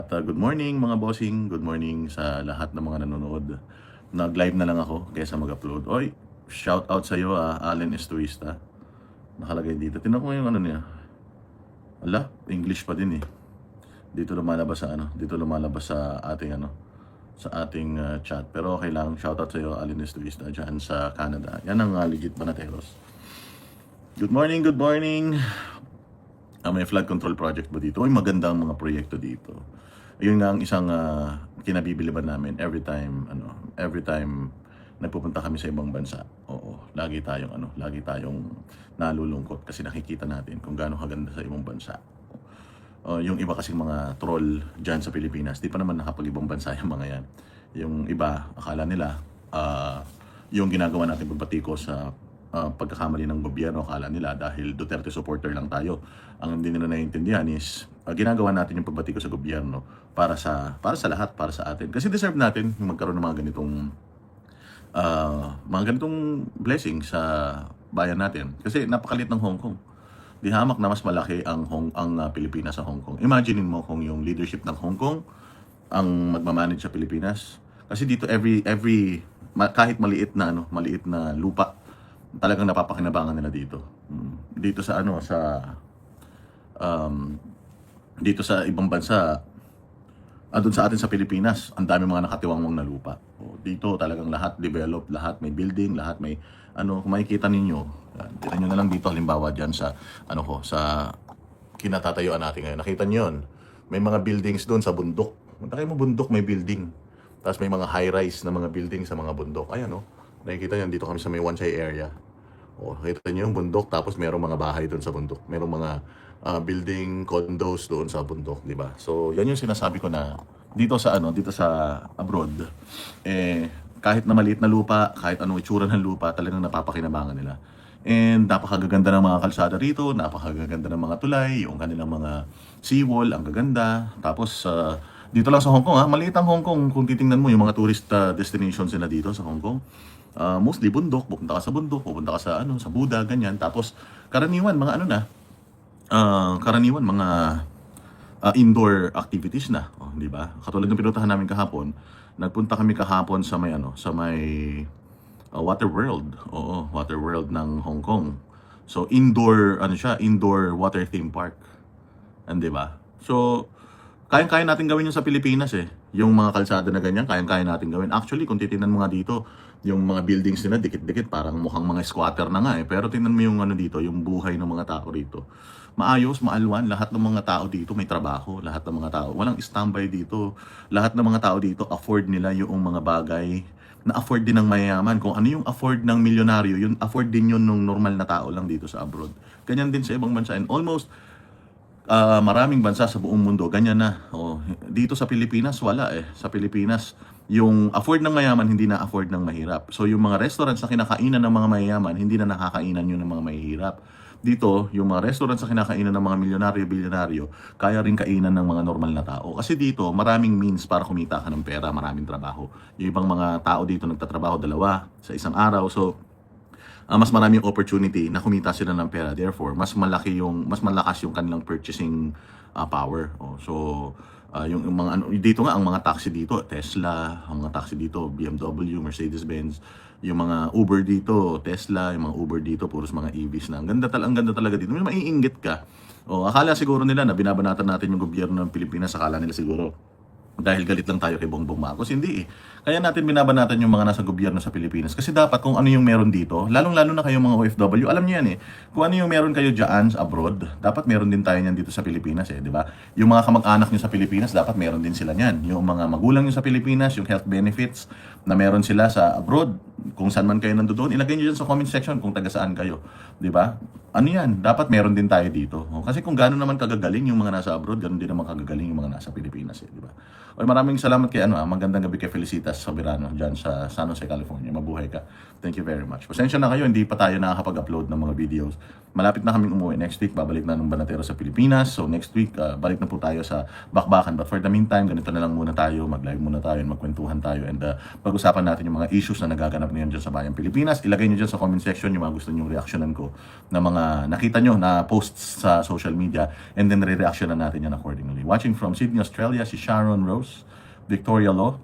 Good morning mga bossing, good morning sa lahat ng mga nanonood. Nag-live na lang ako kaysa mag-upload. Oy, shout out sa iyo Allen Estuista. Nakalagay dito. Tingnan ko yung ano niya. Ala, English pa din eh. Dito lumalabas sa ating sa ating chat. Pero okay lang, shout out sa iyo Allen Estuista diyan sa Canada. Yan ang legit Banateros. Good morning, good morning. May flood control project ba dito? Ay, maganda ang mga proyekto dito. Yun nga ang isang kinabibiliban namin every time nagpupunta kami sa ibang bansa. Oo, lagi tayong nalulungkot kasi nakikita natin kung gaano kaganda sa ibang bansa. Yung iba kasing mga troll dyan sa Pilipinas, di pa naman nakapag-ibang bansa yung mga yan. Yung iba, akala nila, yung ginagawa natin pagbati ko sa pagkakamali ng gobyerno, akala nila dahil Duterte supporter lang tayo. Ang hindi nila naiintindihan is ginagawa natin yung pagbati ko sa gobyerno para sa lahat, para sa atin. Kasi deserve natin yung magkaroon ng mga ganitong blessing sa bayan natin. Kasi napakaliit ng Hong Kong. Di hamak na mas malaki ang Pilipinas sa Hong Kong. Imaginein mo kung yung leadership ng Hong Kong ang magmamanage sa Pilipinas. Kasi dito kahit maliit na lupa, talagang napapakinabangan nila dito. Dito sa dito sa ibang bansa, doon sa atin sa Pilipinas, ang dami mga nakatiwangwang na lupa. Dito talagang lahat developed, lahat may building, lahat may kung makikita ninyo, tingnan nyo na lang dito halimbawa diyan sa sa kinatatayuan natin ngayon. Nakita niyo 'yon. May mga buildings doon sa bundok. Punta kayo mo bundok, may building. Tapos may mga high-rise na mga building sa mga bundok. Ayan nakikita niyo dito kami sa may Wan Chai area. Nakita niyo yung bundok, tapos mayroong mga bahay doon sa bundok. Mayroong mga building condos doon sa bundok, di ba? So, yan yung sinasabi ko na dito sa abroad, kahit na maliit na lupa, kahit anong itsura ng lupa, talagang napapakinabangan nila. And napakagaganda ng mga kalsada rito, napakagaganda ng mga tulay, yung kanilang mga seawall, ang gaganda. Tapos, dito lang sa Hong Kong, maliit ang Hong Kong kung titingnan mo yung mga tourist destinations nila dito sa Hong Kong. Mostly bundok, pupunta ka sa bundok, pupunta ka sa Buda, ganyan. Tapos, karaniwan mga karaniwan mga indoor activities na, di ba? Katulad ng pinuntahan namin kahapon, nagpunta kami kahapon sa may Water World. Water World ng Hong Kong. So indoor indoor water theme park. Di ba? So kayang-kaya natin gawin yung sa Pilipinas eh. Yung mga kalsada na ganyan, kayang-kaya natin gawin. Actually, kung titingnan mo nga dito, yung mga buildings nila dikit-dikit, parang mukhang mga squatter na nga eh. Pero tingnan mo yung dito, yung buhay ng mga tao rito. Maayos, maalwan, lahat ng mga tao dito may trabaho, lahat ng mga tao, walang standby dito. Lahat ng mga tao dito afford nila yung mga bagay na afford din ng mayayaman. Kung ano yung afford ng milyonaryo, yun afford din yun ng normal na tao lang dito sa abroad. Ganyan din sa ibang bansa. And almost maraming bansa sa buong mundo, ganyan na. Dito sa Pilipinas, wala eh. Sa Pilipinas, yung afford ng mayaman, hindi na afford ng mahirap. So yung mga restaurants na kinakainan ng mga mayayaman, hindi na nakakainan yun ng mga mahihirap. Dito, yung mga restaurants na kinakainan ng mga milyonaryo, kaya rin kainan ng mga normal na tao. Kasi dito, maraming means para kumita ka ng pera, maraming trabaho. Yung ibang mga tao dito nagtatrabaho 2 sa isang araw. So, mas maraming opportunity na kumita sila ng pera. Therefore, mas malakas yung kanilang purchasing power. Yung mga dito nga ang mga taxi dito, Tesla, ang mga taxi dito, BMW, Mercedes-Benz, yung mga Uber dito, Tesla, yung mga Uber dito, puros mga EVs na. Ang ganda talaga dito. May maiinggit ka. Akala siguro nila na binabanatan natin yung gobyerno ng Pilipinas, akala nila siguro dahil galit lang tayo kay Bongbong Marcos. Hindi eh. Kaya natin binabanatan yung mga nasa gobyerno sa Pilipinas. Kasi dapat kung ano yung meron dito, lalong-lalo na kayo mga OFW, alam niyo yan eh. Kung ano yung meron kayo dyan abroad, dapat meron din tayo niyan dito sa Pilipinas eh, di ba? Yung mga kamag-anak niyo sa Pilipinas, dapat meron din sila niyan. Yung mga magulang niyo sa Pilipinas, yung health benefits na meron sila sa abroad, kung saan man kayo nandoon, ilagay niyo dyan sa comment section kung taga saan kayo, di ba? Ano yan, dapat meron din tayo dito. Kasi kung gano'n naman kagagaling yung mga nasa abroad, gano'n din naman kagagaling yung mga nasa Pilipinas eh, di ba? Maraming salamat kay magandang gabi kay Felicitas Soberano dyan sa San Jose, California. Mabuhay ka. Thank you very much. Pasensya na kayo, hindi pa tayo nakakapag-upload ng mga videos. Malapit na kaming umuwi. Next week, babalik na ng Banatero sa Pilipinas. So next week, balik na po tayo sa bakbakan. But for the meantime, ganito na lang muna tayo. Mag-live muna tayo, magkwentuhan tayo. And pag-usapan natin yung mga issues na nagaganap ngayon dyan sa bayang Pilipinas. Ilagay nyo dyan sa comment section yung mga gusto nyong reaksyonan ko na mga mga nakita nyo na posts sa social media, and then re-reaction na natin yan accordingly. Watching from Sydney, Australia, si Sharon Rose, Victoria Law,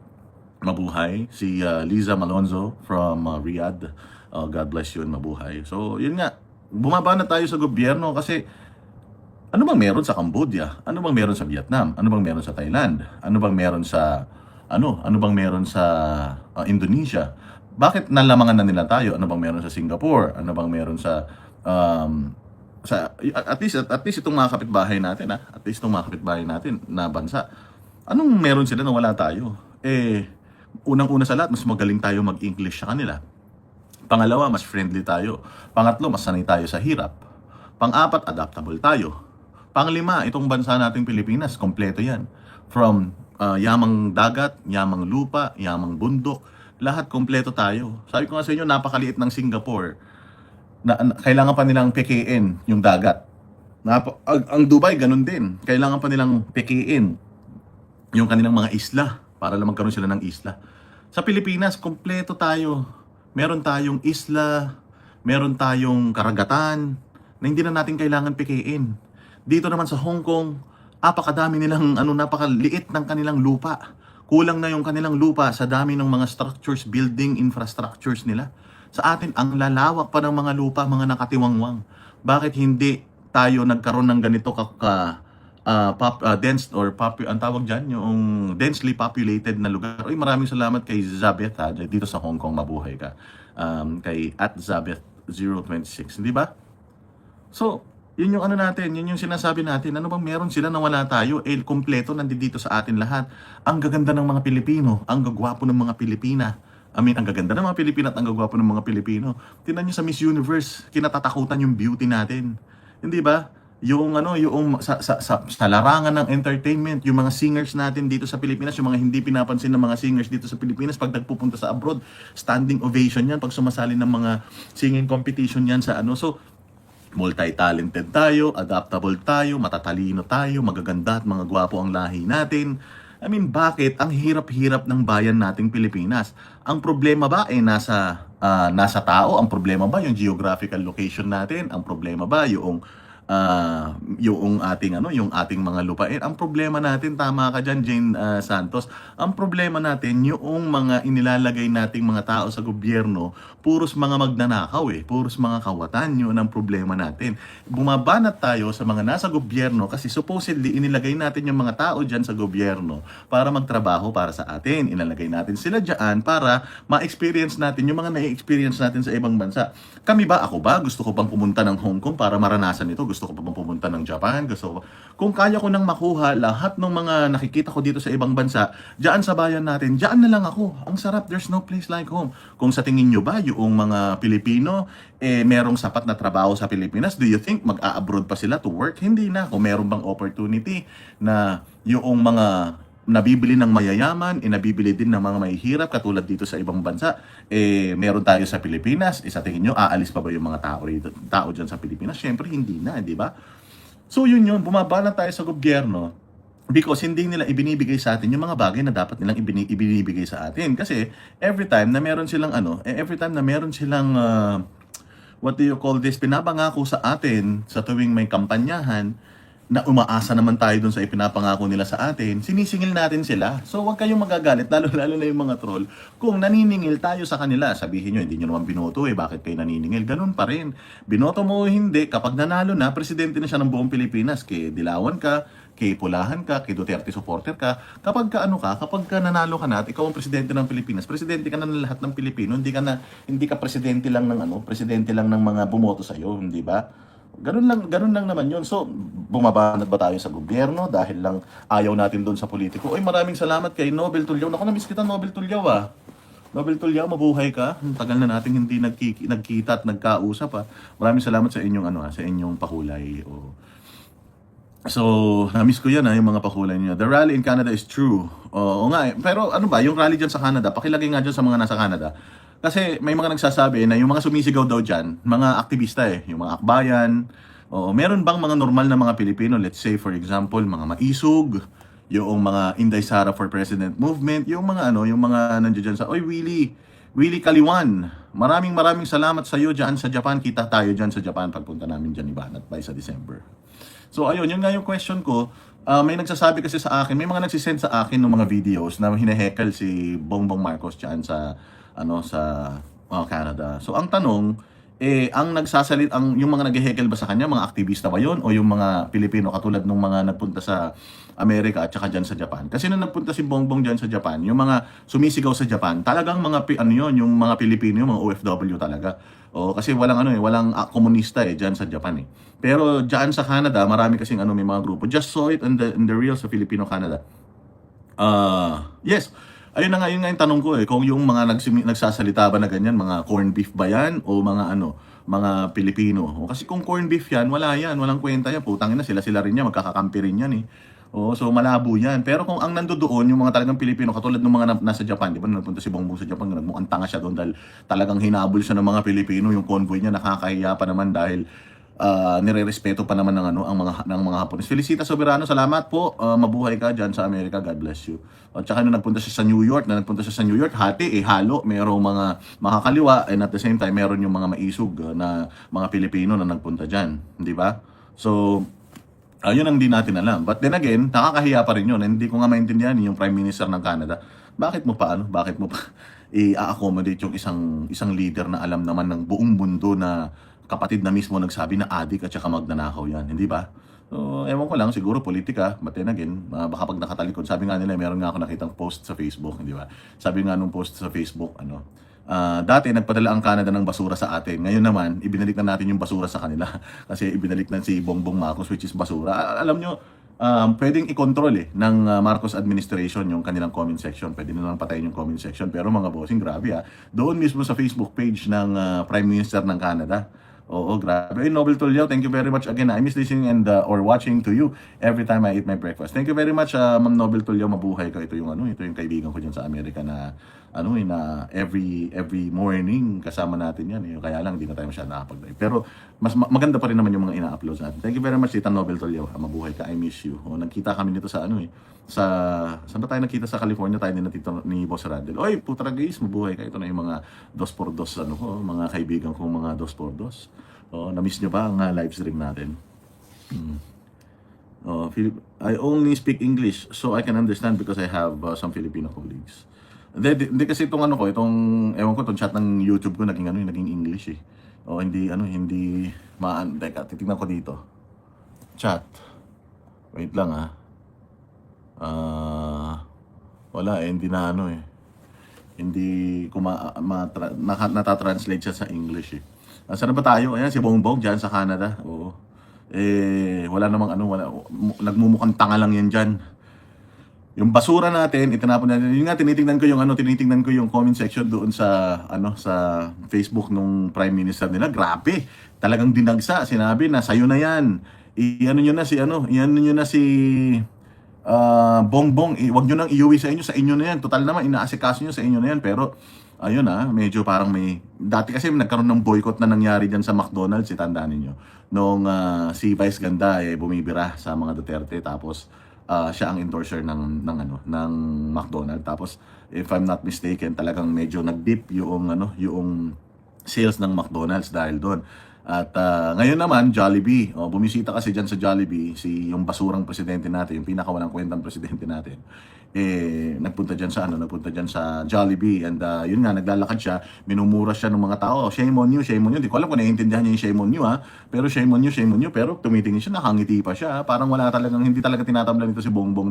mabuhay. Si Liza Malonzo from Riyadh, God bless you and mabuhay. So, yun nga, bumaba na tayo sa gobyerno kasi ano bang meron sa Cambodia? Ano bang meron sa Vietnam? Ano bang meron sa Thailand? Ano bang meron sa ano bang meron sa Indonesia? Bakit nalamangan na nila tayo? Ano bang meron sa Singapore? Ano bang meron sa at least itong mga kapitbahay natin, at least itong mga kapitbahay natin na bansa. Anong meron sila na wala tayo? Unang-una sa lahat, mas magaling tayo mag-English sa kanila. Pangalawa, mas friendly tayo. Pangatlo, mas sanay tayo sa hirap. Pang-apat, adaptable tayo. Panglima, itong bansa nating Pilipinas, kompleto yan. From yamang dagat, yamang lupa, yamang bundok, lahat kompleto tayo. Sabi ko nga sa inyo, napakaliit ng Singapore. Kailangan pa nilang pekein yung dagat. Ang Dubai, ganun din. Kailangan pa nilang pekein yung kanilang mga isla para lang magkaroon sila ng isla. Sa Pilipinas, kompleto tayo. Meron tayong isla, meron tayong karagatan na hindi na natin kailangan pekein. Dito naman sa Hong Kong, napakadami nilang napakaliit ng kanilang lupa. Kulang na yung kanilang lupa sa dami ng mga structures, building infrastructures nila. Sa atin, ang lalawak pa ng mga lupa, mga nakatiwangwang. Bakit hindi tayo nagkaroon ng ganito dense or ang tawag dyan, yung densely populated na lugar? Uy, maraming salamat kay Zabeth dito sa Hong Kong, mabuhay ka. Kay @Zabeth026, di ba? So, yun yung natin, yun yung sinasabi natin. Ano bang meron sila na wala tayo? Kompleto nandito sa atin lahat. Ang gaganda ng mga Pilipino, ang gagwapo ng mga Pilipina. Ang gaganda ng mga Pilipina at ang gagwapo ng mga Pilipino. Tingnan niyo sa Miss Universe, kinatatakutan yung beauty natin. Hindi ba? Yung sa larangan ng entertainment, yung mga singers natin dito sa Pilipinas, yung mga hindi pinapansin ng mga singers dito sa Pilipinas, pag nagpupunta sa abroad, standing ovation yan pag sumasali ng mga singing competition yan sa So, multi-talented tayo, adaptable tayo, matatalino tayo, magaganda at mga gwapo ang lahi natin. Bakit ang hirap-hirap ng bayan nating Pilipinas? Ang problema ba ay nasa tao? Ang problema ba yung geographical location natin? Ang problema ba yung ating mga lupain? Ang problema natin, tama ka dyan, Jane Santos, ang problema natin yung mga inilalagay nating mga tao sa gobyerno, puros mga magnanakaw puros mga kawatan. Yun ang problema natin. Bumabanat tayo sa mga nasa gobyerno kasi supposedly inilagay natin yung mga tao dyan sa gobyerno para magtrabaho para sa atin. Inilagay natin sila dyan para ma-experience natin yung mga na-experience natin sa ibang bansa. Ako ba? Gusto ko bang pumunta ng Hong Kong para maranasan ito? Gusto ko pa bang pumunta ng Japan? Kung kaya ko nang makuha lahat ng mga nakikita ko dito sa ibang bansa, diyan sa bayan natin, diyan na lang ako. Ang sarap, there's no place like home. Kung sa tingin nyo ba, yung mga Pilipino, merong sapat na trabaho sa Pilipinas, do you think mag-a-abroad pa sila to work? Hindi na. Kung meron bang opportunity na yung mga nabibili ng mayayaman, nabibili din ng mga mahihirap katulad dito sa ibang bansa, meron tayo sa Pilipinas, sa tingin nyo, aalis pa ba yung mga tao dyan sa Pilipinas? Syempre, hindi na, di ba? So yun, bumaba na tayo sa gobyerno because hindi nila ibinibigay sa atin yung mga bagay na dapat nilang ibinibigay sa atin. Kasi every time na meron silang what do you call this, pinapangako sa atin sa tuwing may kampanyahan, na umaasa naman tayo dun sa ipinapangako nila sa atin, sinisingil natin sila. So huwag kayong magagalit, lalo na yung mga troll. Kung naniningil tayo sa kanila, sabihin nyo, hindi nyo naman binoto bakit kayo naniningil? Ganun pa rin. Binoto mo o hindi, kapag nanalo na, presidente na siya ng buong Pilipinas. Kay Dilawan ka, kay Pulahan ka, kay Duterte supporter ka. Kapag ka nanalo ka na at ikaw ang presidente ng Pilipinas, presidente ka na ng lahat ng Pilipino, hindi ka presidente lang ng mga bumoto sa iyo, hindi ba? Ganun lang naman yun. So, bumabanat ba tayo sa gobyerno dahil lang ayaw natin doon sa politiko? Oy, maraming salamat kay Nobel Tulyaw. Naku, na-miss kita, Nobel Tulyaw Nobel Tulyaw, mabuhay ka. Ang tagal na natin hindi nagkita at nagkausap Maraming salamat sa inyong pakulay. So, na-miss ko yan yung mga pakulay niyo. The rally in Canada is true. Oo nga Pero yung rally dyan sa Canada, pakilagay nga dyan sa mga nasa Canada. Kasi may mga nagsasabi na yung mga sumisigaw daw dyan, mga aktivista yung mga akbayan. Meron bang mga normal na mga Pilipino, let's say for example, mga maisog, yung mga Inday Sara for President movement, yung mga nandiyan dyan sa, oy Willie, Willie Kaliwan, maraming salamat sa iyo dyan sa Japan. Kita tayo dyan sa Japan pagpunta namin dyan ni Banat by sa December. So ayun, yun nga yung question ko. May nagsasabi kasi sa akin, may mga nagsisend sa akin ng mga videos na hinehekel si Bongbong Marcos dyan sa Canada. So ang tanong, yung mga naghehekel ba sa kanya, mga aktivista ba yon o yung mga Pilipino katulad ng mga nagpunta sa Amerika at saka dyan sa Japan? Kasi nung nagpunta si Bongbong dyan sa Japan, yung mga sumisigaw sa Japan, talagang mga yung mga Pilipino, yung mga OFW talaga. O kasi walang komunista dyan sa Japan eh. Pero dyan sa Canada, marami kasing may mga grupo. Just saw it in the reels sa Filipino Canada. Yes. Ayun na nga, yun nga yung tanong ko kung yung mga nagsasalita ba na ganyan, mga corned beef ba yan o mga Pilipino? O, kasi kung corned beef yan, wala yan, walang kwenta yan, putangin na sila rin yan, magkakakampi rin yan O, so malabo yan. Pero kung ang nandoon yung mga talagang Pilipino, katulad ng mga nasa Japan, di ba nagpunta si Bongbong sa Japan, mukhang tanga siya doon dahil talagang hinabol siya ng mga Pilipino, yung convoy niya nakakahiya pa naman dahil nire-respeto pa naman ng mga Hapones. Felicita Soberano, salamat po. Mabuhay ka dyan sa Amerika. God bless you. At saka nung nagpunta siya sa New York, halo. Merong mga makakaliwa and at the same time, meron yung mga maisog na mga Pilipino na nagpunta dyan. Di ba? So, yun ang di natin alam. But then again, nakakahiya pa rin yun. And hindi ko nga maintindihan yung Prime Minister ng Canada. Bakit mo pa i-accommodate yung isang leader na alam naman ng buong mundo na kapatid na mismo nagsabi na adik at saka magnanakaw yan, hindi ba? So, ewan ko lang, siguro politika, but then again, baka pag nakatalikod, sabi nga nila, meron nga ako nakitang post sa Facebook, hindi ba? Sabi nga nung post sa Facebook, dati nagpadala ang Canada ng basura sa atin, ngayon naman, ibinalik na natin yung basura sa kanila, kasi ibinalik na si Bongbong Marcos, which is basura. Alam nyo, pwedeng i-control ng Marcos administration yung kanilang comment section. Pwede na lang patayin yung comment section. Pero mga bossing, grabe doon mismo sa Facebook page ng Prime Minister ng Canada. Oo, grabe. Nobel Tulio, thank you very much again. I miss listening and or watching to you every time I eat my breakfast. Thank you very much, Ma'am Nobel Tulio. Mabuhay ka. Ito yung kaibigan ko diyan sa Amerika na na every morning kasama natin yan. Kaya lang hindi na tayo masyadong nakapag-live. Pero mas maganda pa rin naman yung mga ina-upload natin. Thank you very much, Tita Nobel Tulio. Mabuhay ka. I miss you. Nagkita kami nito sa saan ba tayo nakita sa California? Tayo ni Boss Radel. Oy, putra guys, mabuhay ka. Ito na yung mga 2x2 mga kaibigan kong mga 2x2. Na-miss nyo ba ang live stream natin? I only speak English so I can understand because I have some Filipino colleagues. Hindi kasi itong ewan ko, itong chat ng YouTube ko naging English hindi teka, titignan ko dito. Chat. Wait lang wala hindi na hindi ko natatranslate siya sa English Saan ba tayo? Ayan, si Bongbong dyan sa Canada. Oo. Wala namang nagmumukhang tanga lang yan dyan. Yung basura natin, itinapon natin. Yun nga, tinitingnan ko yung comment section doon sa Facebook nung Prime Minister nila. Grabe. Talagang dinagsa. Sinabi na, sayo na yan. Iyan nyo na si Bongbong. Huwag nyo nang iuwi sa inyo na yan. Total naman, inaasikaso nyo sa inyo na yan. Pero, ayun medyo parang dati kasi nagkaroon ng boycott na nangyari dyan sa McDonald's, tandaan ninyo. Nung si Vice Ganda bumibira sa mga Duterte, tapos siya ang endorser ng McDonald's. Tapos if I'm not mistaken, talagang medyo nag-dip yung sales ng McDonald's dahil doon. At ngayon naman, Jollibee. Bumisita kasi dyan sa Jollibee yung basurang presidente natin, yung pinakawalang kwentang presidente natin. Nagpunta dyan sa Jollibee, and yun nga, naglalakad siya, minumura siya ng mga tao. Shame on you. Hindi ko alam kung naiintindihan niya yung shame on you pero shame on you, pero tumitingin siya, nakangiti pa siya. Parang hindi talaga tinatamlan nito si Bongbong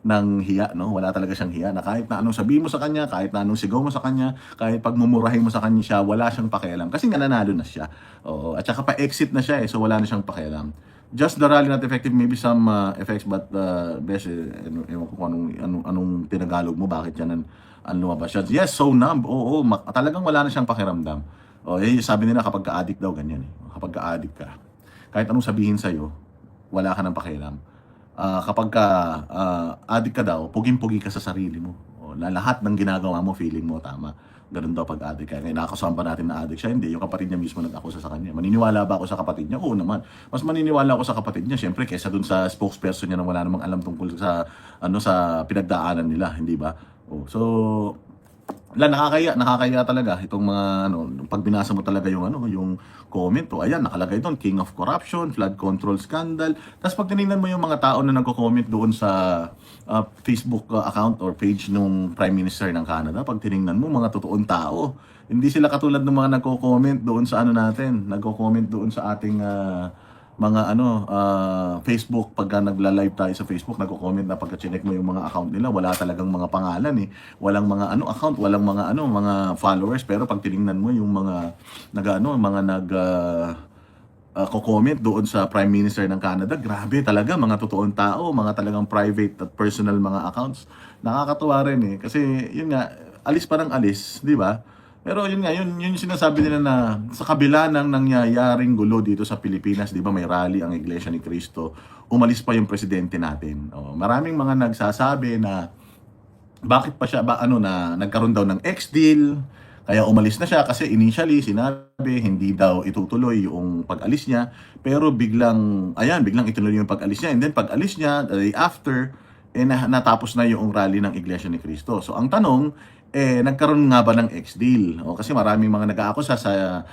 ng hiya, wala talaga siyang hiya, na kahit na anong sabihin mo sa kanya, kahit na anong sigaw mo sa kanya, kahit pagmumurahin mo sa kanya siya, wala siyang pakialam. Kasi nga nanalo na siya. Oo, at saka pa-exit na siya so wala na siyang pakialam. Just the rally not effective, maybe some effects, but best, ewan ko kung anong tinagalog mo, bakit yan ang lumabas siya. Yes, so numb, talagang wala na siyang pakiramdam. Sabi nila kapag ka-addict daw, ganyan kapag ka-addict ka, kahit anong sabihin sa'yo, wala ka ng pakialam. Kapag ka-addict ka daw, puging-pugi ka sa sarili mo. Lahat ng ginagawa mo, feeling mo, tama. Ganun daw pag-addict. Kaya nakakasama pa natin na addict siya. Hindi, yung kapatid niya mismo nag-akusa sa kanya. Maniniwala ba ako sa kapatid niya? Oo naman. Mas maniniwala ako sa kapatid niya, syempre, kesa dun sa spokesperson niya na wala namang alam tungkol sa pinagdaanan nila, hindi ba? So, nakakaya talaga itong mga ano, pag binasa mo talaga yung ano, yung comment, o ayan, nakalagay doon, King of Corruption, Flood Control Scandal. Tapos pag tinignan mo yung mga tao na nagko-comment doon sa Facebook account or page nung Prime Minister ng Canada, pag tinignan mo, mga totoong tao. Hindi sila katulad ng mga nagko-comment doon sa ano natin, nagko-comment doon sa ating mga ano, Facebook. Pagka nagla-live tayo sa Facebook, nagko-comment na pagka chinek mo yung mga account nila, wala talagang mga pangalan eh. Walang mga ano account, walang mga ano, mga followers. Pero pag tiningnan mo yung mga ko-comment doon sa Prime Minister ng Canada, grabe talaga, mga totoong tao, mga talagang private at personal mga accounts. Nakakatuwa rin eh. Kasi yun nga, alis pa ng alis, di ba? Pero yun nga, yun yung sinasabi nila na sa kabila ng nangyayaring gulo dito sa Pilipinas, di ba may rally ang Iglesia ni Cristo, umalis pa yung presidente natin. Maraming mga nagsasabi na bakit pa siya na nagkaroon daw ng ex-deal, kaya umalis na siya kasi initially sinabi hindi daw itutuloy yung pag-alis niya, pero biglang ituloy yung pag-alis niya, and then pag-alis niya the day after natapos na yung rally ng Iglesia ni Cristo. So ang tanong, nagkaroon nga ba ng ex-deal? Kasi maraming mga nag-aakusa sa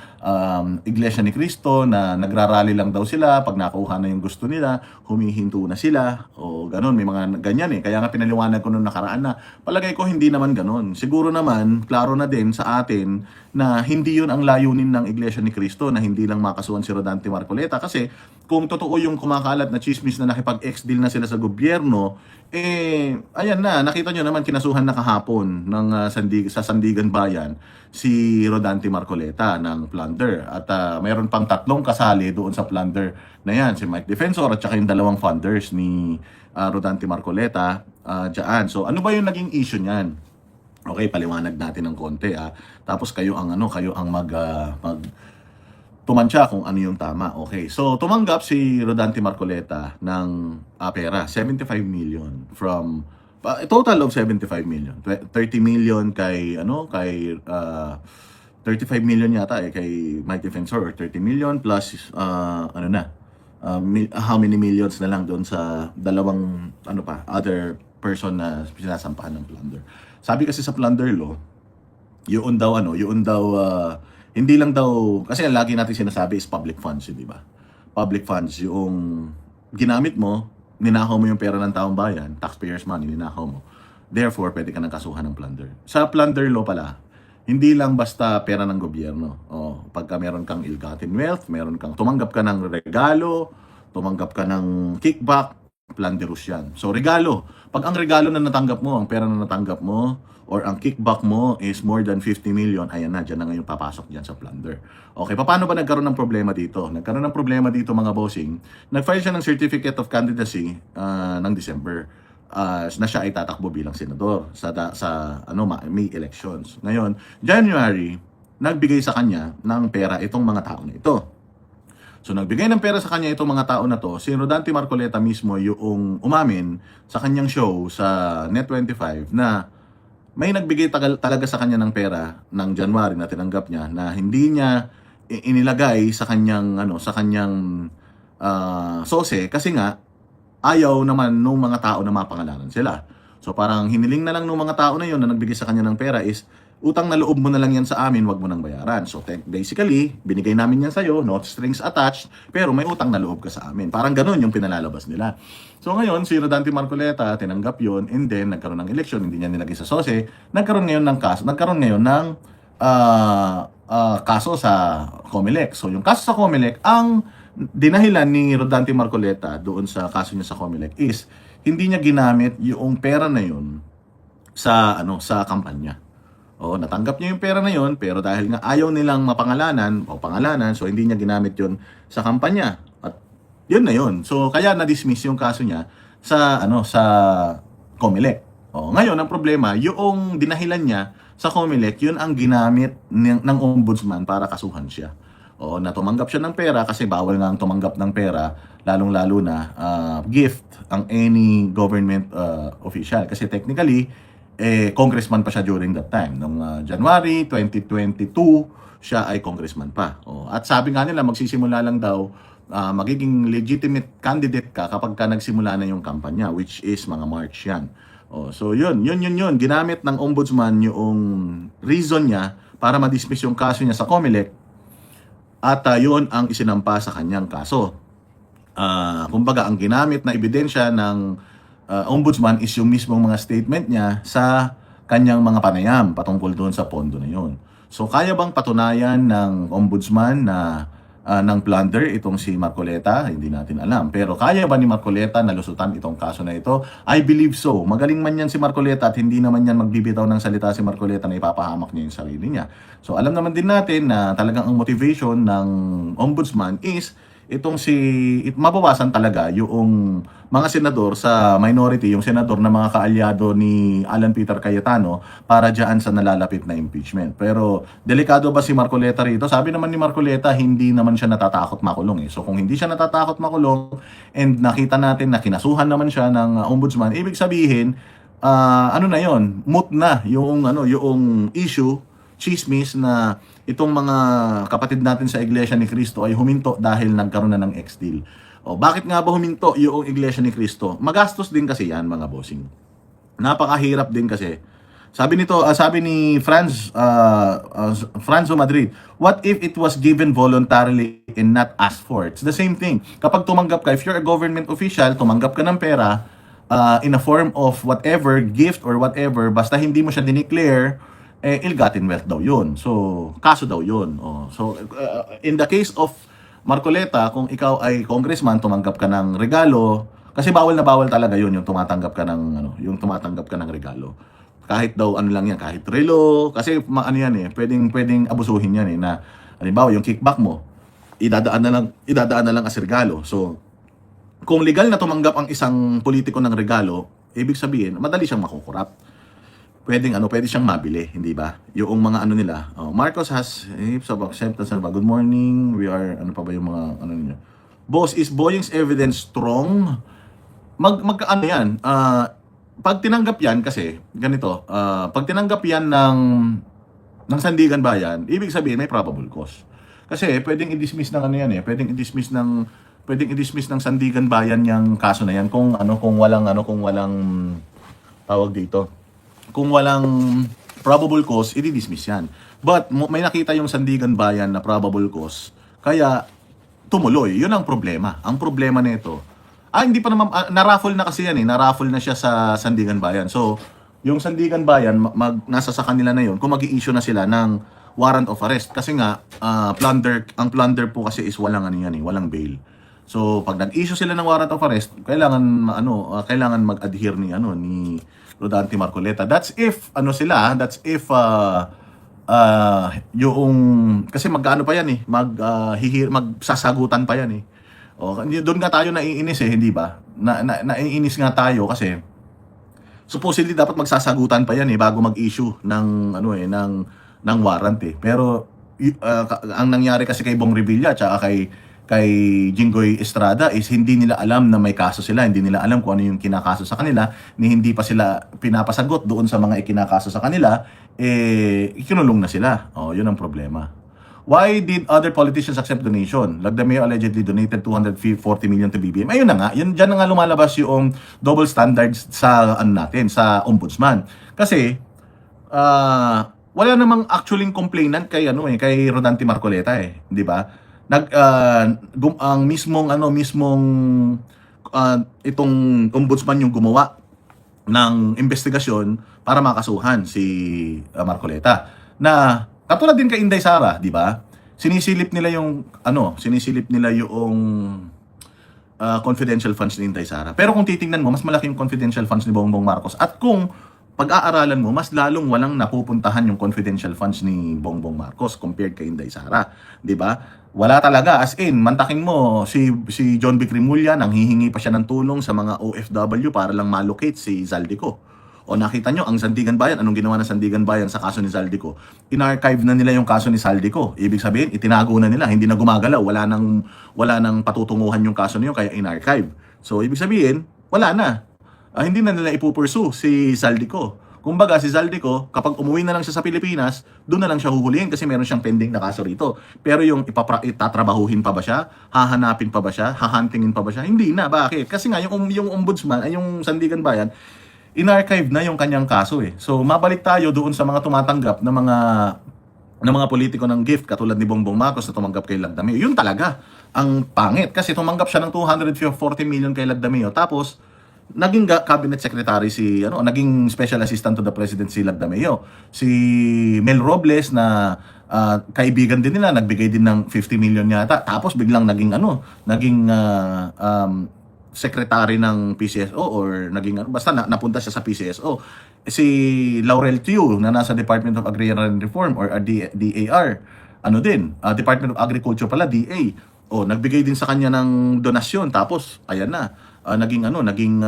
Iglesia ni Cristo na nagrarally lang daw sila, pag nakuha na yung gusto nila, humihinto na sila, o ganun, may mga ganyan eh. Kaya nga pinaliwanag ko nung nakaraan na palagay ko hindi naman ganun. Siguro naman, klaro na din sa atin na hindi yun ang layunin ng Iglesia ni Cristo, na hindi lang makasuhan si Rodante Marcoleta. Kasi kung totoo yung kumakalat na chismis na nakipag-ex-deal na sila sa gobyerno, ayan na, nakita nyo naman, kinasuhan na kahapon ng sa Sandigan Bayan si Rodante Marcoleta ng plunder. At mayroon pang 3 kasali doon sa plunder na yan, si Mike Defensor at saka yung 2 funders ni Rodante Marcoleta dyan. So ano ba yung naging issue niyan? Okay, paliwanag natin ng konti. Tapos kayo ang mag tumansya kung ano yung tama. Okay. So, tumanggap si Rodante Marcoleta ng pera, 75 million from total of 75 million. 30 million kay 35 million yata kay Mike Defensor, or 30 million plus how many millions na lang doon sa dalawang other person na sinasampahan ng plunder. Sabi kasi sa plunder law, yun daw hindi lang daw, kasi lagi natin sinasabi is public funds, di ba? Public funds, yung ginamit mo, ninakaw mo yung pera ng taong bayan, taxpayers' money, ninakaw mo. Therefore, pwede ka nang kasuhan ng plunder. Sa plunder law pala, hindi lang basta pera ng gobyerno. Pagka meron kang ill-gotten wealth, meron kang tumanggap ka ng regalo, tumanggap ka ng kickback, plunderous yan. So, regalo. Pag ang regalo na natanggap mo, ang pera na natanggap mo, or ang kickback mo is more than 50 million, ayan na, dyan na ngayon papasok dyan sa plunder. Okay, paano ba nagkaroon ng problema dito? Nagkaroon ng problema dito mga bossing. Nag-file siya ng Certificate of Candidacy ng December na siya ay tatakbo bilang senador sa May elections. Ngayon, January, nagbigay sa kanya ng pera itong mga tao na ito. So nagbigay ng pera sa kanya itong mga tao na to, si Rodante Marcoleta mismo yung umamin sa kanyang show sa Net25 na may nagbigay talaga sa kanya ng pera ng January na tinanggap niya, na hindi niya inilagay sa kanyang sose, kasi nga ayaw naman nung mga tao na mapangalanan sila. So parang hiniling na lang nung mga tao na yon na nagbigay sa kanya ng pera is, utang na loob mo na lang yan sa amin, wag mo nang bayaran. So basically, binigay namin yan sa'yo, no strings attached, pero may utang na loob ka sa amin. Parang ganun yung pinalalabas nila. So ngayon, si Rodante Marcoleta tinanggap yon, and then nagkaroon ng election, hindi niya nilagay sa sose, nagkaroon ngayon ng kaso sa COMELEC. So yung kaso sa COMELEC, ang dinahilan ni Rodante Marcoleta doon sa kaso niya sa COMELEC is hindi niya ginamit yung pera na yun sa kampanya. Natanggap niya yung pera na yon, pero dahil nga ayaw nilang mapangalanan so hindi niya ginamit yon sa kampanya. At yun na yun. So kaya na-dismiss yung kaso niya sa COMELEC. Ngayon ang problema, yung dinahilan niya sa COMELEC, yun ang ginamit ng ombudsman para kasuhan siya. Na tumanggap siya ng pera, kasi bawal nga ang tumanggap ng pera, lalong-lalo na gift ang any government official. Kasi technically, congressman pa siya during that time. Noong January 2022, siya ay congressman pa. At sabi nga nila, magsisimula lang daw, magiging legitimate candidate ka kapag ka nagsimula na yung kampanya, which is mga March yan. So yun. Ginamit ng ombudsman yung reason niya para ma-dismiss yung kaso niya sa COMELEC at yun ang isinampa sa kanyang kaso. Kumbaga, ang ginamit na ebidensya ng ombudsman is yung mismong mga statement niya sa kanyang mga panayam patungkol doon sa pondo na yun. So, kaya bang patunayan ng ombudsman na ng plunder itong si Marcoleta? Hindi natin alam. Pero kaya ba ni Marcoleta na lusutan itong kaso na ito? I believe so. Magaling man yan si Marcoleta at hindi naman yan magbibitaw ng salita si Marcoleta na ipapahamak niya yung sarili niya. So alam naman din natin na talagang ang motivation ng ombudsman is mabawasan talaga yung mga senador sa minority, yung senador na mga kaalyado ni Alan Peter Cayetano para dyan sa nalalapit na impeachment. Pero delikado ba si Marcoleta rito? Sabi naman ni Marcoleta, hindi naman siya natatakot makulong. So kung hindi siya natatakot makulong and nakita natin na kinasuhan naman siya ng ombudsman, ibig sabihin, ano na yon, moot na yung issue, chismis na itong mga kapatid natin sa Iglesia ni Cristo ay huminto dahil nagkaroon na ng ex-deal. Bakit nga ba huminto yung Iglesia ni Cristo? Magastos din kasi yan, mga bossing. Napakahirap din kasi. Sabi ni Franzo Madrid, what if it was given voluntarily and not asked for? It's the same thing. Kapag tumanggap ka, if you're a government official, tumanggap ka ng pera in a form of whatever, gift or whatever, basta hindi mo siya dineclare, ill-gotten wealth daw yun. So, kaso daw yun. So, in the case of Marcoleta, kung ikaw ay congressman, tumanggap ka ng regalo, kasi bawal na bawal talaga yun, yung tumatanggap ka ng regalo. Kahit daw ano lang yan, kahit relo, kasi yan pwedeng abusuhin yan na halimbawa yung kickback mo, idadaan na lang as regalo. So, kung legal na tumanggap ang isang politiko ng regalo, ibig sabihin, madali siyang makukurap. Pwede siyang mabili, hindi ba? Yung mga nila. Marcos has heaps of acceptance. Good morning. We are, ano pa ba yung mga, niya? Boss, is Boying's evidence strong? Yan? Pag tinanggap yan, kasi, ganito, pag tinanggap yan ng Sandigan Bayan, ibig sabihin may probable cause. Kasi, pwedeng i-dismiss ng pwedeng i-dismiss ng Sandigan Bayan yung kaso na yan kung walang tawag dito. Kung walang probable cause, i-dismiss yan. But may nakita yung Sandigan Bayan na probable cause, kaya tumuloy. Yun ang problema. Ang problema nito, hindi pa naman, na-raffle na kasi yan na-raffle na siya sa Sandigan Bayan. So, yung Sandigan Bayan, nasa sa kanila na yun, kung mag-i-issue na sila ng warrant of arrest. Kasi nga, ang plunder po kasi is walang walang bail. So, pag nag-issue sila ng warrant of arrest, kailangan mag-adhere ni Rodante Marcoleta. That's if yung kasi magkaano pa yan magsasagutan pa yan doon nga tayo naiinis hindi ba? Naiinis nga tayo kasi supposedly dapat magsasagutan pa yan bago mag-issue ng ng warrant Pero ang nangyari kasi kay Bong Revilla at kay Jinggoy Estrada is hindi nila alam na may kaso sila, hindi nila alam kung ano yung kinakaso sa kanila, hindi pa sila pinapasagot doon sa mga ikinakaso sa kanila, ikinulong na sila. Yun ang problema. Why did other politicians accept donation? Like the mayor allegedly donated 240 million to BBM. Ayun na nga, dyan na nga lumalabas yung double standards sa sa ombudsman. Kasi wala namang actually complainant kay Rodante Marcoleta di ba? Ang mismong itong ombudsman yung gumawa ng investigasyon para makasuhan si Marcoleta. Na katulad din kay Inday Sara, di ba? Sinisilip nila yung confidential funds ni Inday Sara. Pero kung titingnan mo, mas malaki yung confidential funds ni Bongbong Marcos. At kung pag-aaralan mo, mas lalong walang napupuntahan yung confidential funds ni Bongbong Marcos compared kay Inday Sara, 'di ba? Wala talaga, as in, mantakin mo si John Vic Rimulya, nang hihingi pa siya ng tulong sa mga OFW para lang malocate si Zaldico. O nakita nyo, ang Sandigan Bayan, anong ginawa ng Sandigan Bayan sa kaso ni Zaldico? In-archive na nila yung kaso ni Zaldico. Ibig sabihin, itinago na nila, hindi na gumagalaw, wala nang patutunguhan yung kaso niyo, kaya in-archive. So, ibig sabihin, wala na. Hindi na nila ipupursue si Zaldico. Kumbaga, si Zaldico, kapag umuwi na lang siya sa Pilipinas, doon na lang siya huhulihin kasi meron siyang pending na kaso rito. Pero yung itatrabahuhin pa ba siya? Hahanapin pa ba siya? Hahantingin pa ba siya? Hindi na. Bakit? Kasi nga, yung ombudsman, ay yung Sandigan Bayan, inarchive na yung kanyang kaso eh. So mabalik tayo doon sa mga tumatanggap ng mga politiko ng gift katulad ni Bongbong Marcos na tumanggap kay Lagdameo. Yun talaga ang pangit kasi tumanggap siya ng 240 million kay Lagdameo tapos naging cabinet secretary naging special assistant to the president si Lagdameo. Si Mel Robles na kaibigan din nila, nagbigay din ng 50 million yata. Tapos biglang naging secretary ng PCSO or basta napunta siya sa PCSO. Si Laurel Tiu na nasa Department of Agrarian Reform or DAR, Department of Agriculture pala, DA. Nagbigay din sa kanya ng donasyon tapos ayan na. Naging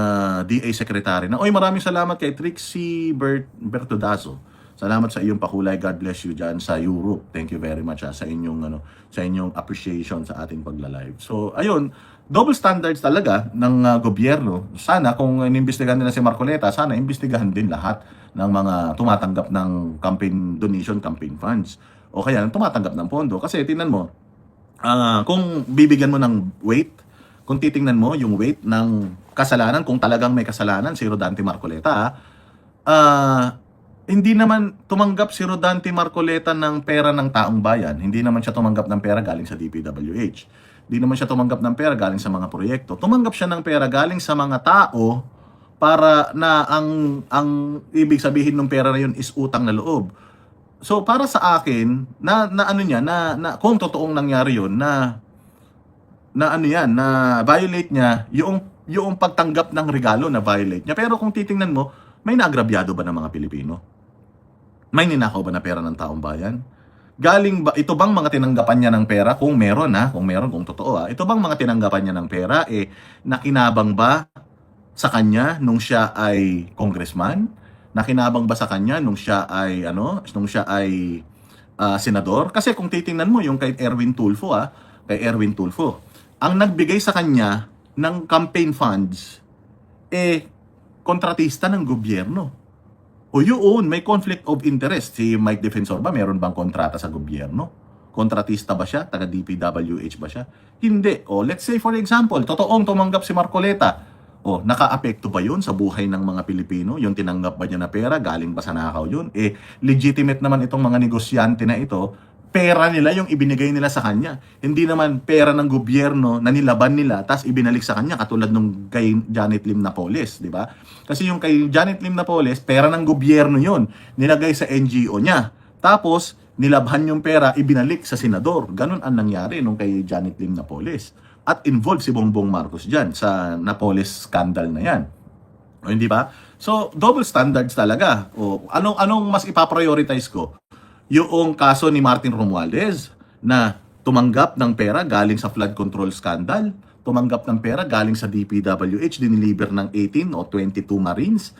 DA secretary na. Maraming salamat kay Trixie Bertodazo. Salamat sa iyong pakulay. God bless you dyan sa Europe. Thank you very much sa inyong appreciation sa ating pagla-live. So, ayun, double standards talaga ng gobyerno. Sana kung inimbestigahan nila si Marcoleta, sana imbestigahan din lahat ng mga tumatanggap ng campaign donation, campaign funds. O kaya tumatanggap ng pondo. Kasi tingnan mo, kung bibigyan mo ng weight, kung titingnan mo yung weight ng kasalanan, kung talagang may kasalanan si Rodante Marcoleta, hindi naman tumanggap si Rodante Marcoleta ng pera ng taong bayan. Hindi naman siya tumanggap ng pera galing sa DPWH. Hindi naman siya tumanggap ng pera galing sa mga proyekto. Tumanggap siya ng pera galing sa mga tao para na ang ibig sabihin ng pera na yun is utang na loob. So para sa akin, na kung totoong nangyari yun, na violate niya yung pagtanggap ng regalo na violate niya. Pero kung titingnan mo, may naagrabyado ba ng mga Pilipino? May ninakaw ba na pera ng taong bayan? Galing ba, ito bang mga tinanggapan niya ng pera? Kung meron, kung totoo, ito bang mga tinanggapan niya ng pera, nakinabang ba sa kanya nung siya ay congressman? Nakinabang ba sa kanya nung siya ay, senador? Kasi kung titingnan mo yung kay Erwin Tulfo, ang nagbigay sa kanya ng campaign funds, kontratista ng gobyerno. O yun, may conflict of interest. Si Mike Defensor ba, meron bang kontrata sa gobyerno? Kontratista ba siya? Taga DPWH ba siya? Hindi. Let's say for example, totoong tumanggap si Marcoleta. Naka-apekto ba yun sa buhay ng mga Pilipino? Yung tinanggap ba niya na pera? Galing ba sa nakaw yun? Legitimate naman itong mga negosyante na ito. Pera nila yung ibinigay nila sa kanya. Hindi naman pera ng gobyerno na nilaban nila tapos ibinalik sa kanya katulad nung kay Janet Lim Napoles, di ba? Kasi yung kay Janet Lim Napoles, pera ng gobyerno yun. Nilagay sa NGO niya. Tapos nilabhan yung pera, ibinalik sa senador. Ganun ang nangyari nung kay Janet Lim Napoles. At involved si Bongbong Marcos dyan sa Napoles scandal na yan. Hindi ba? So, double standards talaga. Anong mas ipaprioritize ko? Yung kaso ni Martin Romualdez na tumanggap ng pera galing sa flood control scandal, tumanggap ng pera galing sa DPWH, diniliber ng 18 o 22 Marines,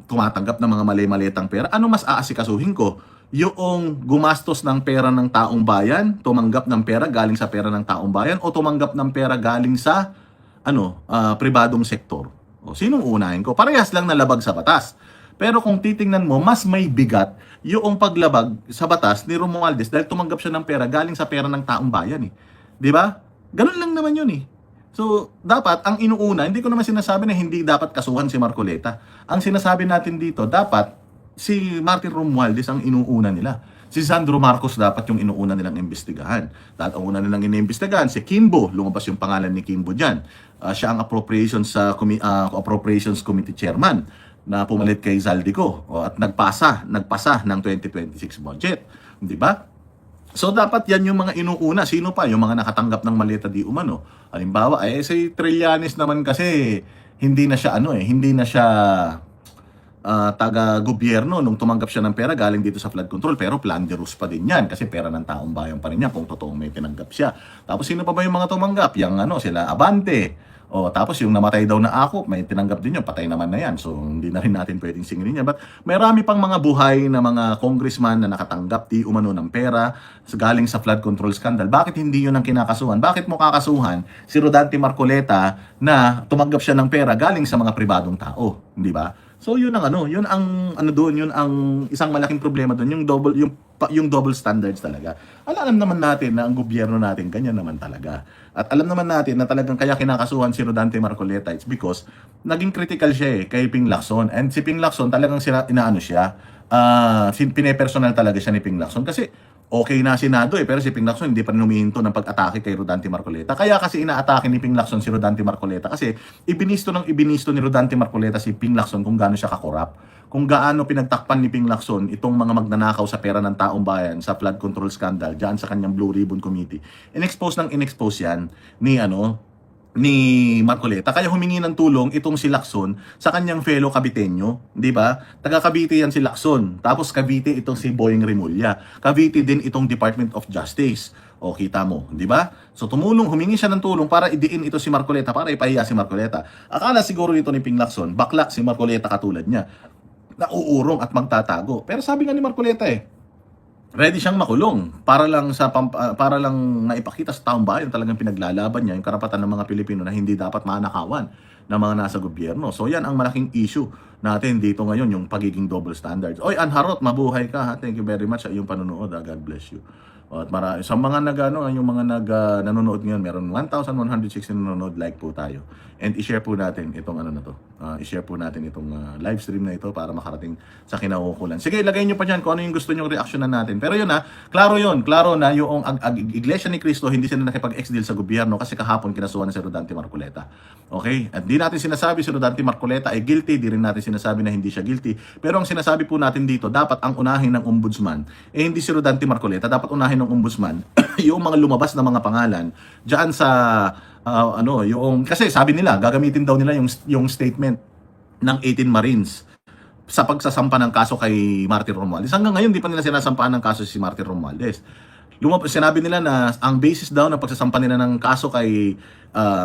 tumatanggap ng mga mali-malitang pera. Ano mas aasikasuhin ko? Yung gumastos ng pera ng taong bayan, tumanggap ng pera galing sa pera ng taong bayan, o tumanggap ng pera galing sa pribadong sektor? Sinong unahin ko? Parehas lang na labag sa batas. Pero kung titingnan mo, mas may bigat yung paglabag sa batas ni Romualdez dahil tumanggap siya ng pera galing sa pera ng taong bayan. Di ba? Ganun lang naman yun . So, dapat, ang inuuna, hindi ko naman sinasabi na hindi dapat kasuhan si Marcoleta. Ang sinasabi natin dito, dapat si Martin Romualdez ang inuuna nila. Si Sandro Marcos dapat yung inuuna nilang imbestigahan. Dahil ang una nilang iniimbestigahan, si Kimbo, lumabas yung pangalan ni Kimbo dyan. Siya ang Appropriations Committee Chairman na pumalit kay Zaldico at nagpasa ng 2026 budget, di ba? So dapat yan yung mga inuuna. Sino pa? Yung mga nakatanggap ng maleta di umano. Halimbawa, si Trillanes naman kasi hindi na siya taga-gobyerno nung tumanggap siya ng pera galing dito sa flood control, pero planderous pa din yan kasi pera ng taong bayan pa rin yan kung totoong may tinanggap siya. Tapos sino pa ba yung mga tumanggap? Yung sila Abante. Tapos yung namatay daw na ako, may tinanggap din yun, patay naman na yan. So, hindi na rin natin pwedeng singilin yan. But marami pang mga buhay na mga congressman na nakatanggap di umano ng pera galing sa flood control scandal. Bakit hindi yun ang kinakasuhan? Bakit mo kakasuhan si Rodante Marcoleta na tumanggap siya ng pera galing sa mga pribadong tao? Hindi ba? So, yun ang yun ang isang malaking problema doon, yung yung double standards talaga. Alam naman natin na ang gobyerno natin ganyan naman talaga. At alam naman natin na talagang kaya kinakasuhan si Rodante Marcoleta, it's because naging critical siya kay Ping Lacson. And si Ping Lacson talagang inaano siya, pinepersonal talaga siya ni Ping Lacson kasi okay na Senado pero si Ping Lacson hindi pa rin humihinto ng pag-atake kay Rodante Marcoleta. Kaya kasi inaatake ni Ping Lacson si Rodante Marcoleta kasi ibinisto ni Rodante Marcoleta si Ping Lacson kung gaano siya kakorap, kung gaano pinagtakpan ni Ping Lacson itong mga magnanakaw sa pera ng taong bayan sa flood control scandal diyan sa kanyang Blue Ribbon Committee. In-expose yan ni Marcoleta. Kaya humingi ng tulong itong si Lacson sa kanyang fellow Caviteño, di ba? Taga Cavite yan si Lacson. Tapos Cavite itong si Boying Remulla. Cavite din itong Department of Justice. O kita mo, di ba? So humingi siya ng tulong para idiin ito si Marcoleta, para ipahiya si Marcoleta. Akala siguro ito ni Ping Lacson, bakla si Marcoleta katulad niya, nauurong at magtatago. Pero sabi nga ni Marcoleta ready siyang makulong para lang maipakita sa taong bayan talagang pinaglalaban niya yung karapatan ng mga Pilipino na hindi dapat manakawan ng mga nasa gobyerno. So yan ang malaking issue natin dito ngayon, yung pagiging double standards. Oy, Anharot, mabuhay ka ha. Thank you very much sa iyong panonood. God bless you. At sa mga yung mga nanonood ngayon, meron 1,160 nanonood, like po tayo. And i-share po natin itong i-share po natin itong live stream na ito para makarating sa kinaukulan. Sige, ilagay nyo pa dyan kung ano yung gusto nyo reaksyonan natin. Pero yun klaro na yung Iglesia ni Cristo hindi sila nakipag-ex-deal sa gobyerno kasi kahapon kinasuhan na si Rodante Marcoleta. Okay? At di natin sinasabi si Rodante Marcoleta ay guilty, di rin natin sinasabi na hindi siya guilty. Pero ang sinasabi po natin dito, dapat ang unahin ng ombudsman, hindi si Rodante Marcoleta, dapat unahin ng ombudsman yung mga lumabas na mga pangalan diyan sa kasi sabi nila gagamitin daw nila yung statement ng 18 Marines sa pagsasampa ng kaso kay Martin Romualdez. Hanggang ngayon di pa nila sinasampahan ng kaso si Martin Romualdez. Sinabi nila na ang basis daw ng pagsasampa nila ng kaso kay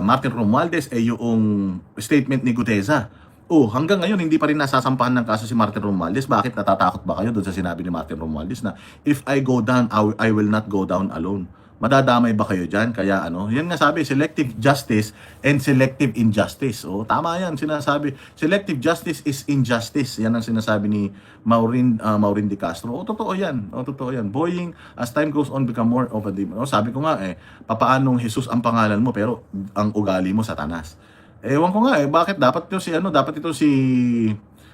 Martin Romualdez ay yung statement ni Guteza. Hanggang ngayon hindi pa rin nasasampahan ng kaso si Martin Romualdez. Bakit? Natatakot ba kayo doon sa sinabi ni Martin Romualdez na if I go down, I will not go down alone? Madadamay ba kayo dyan? Kaya yan nga sabi, selective justice and selective injustice. Tama yan, sinasabi. Selective justice is injustice. Yan ang sinasabi ni Maureen de Castro. Totoo yan. Totoo yan. Boying, as time goes on, become more of a demon. Sabi ko nga, papaanong Jesus ang pangalan mo, pero ang ugali mo, Satanas. Ewan ko nga, bakit dapat ito si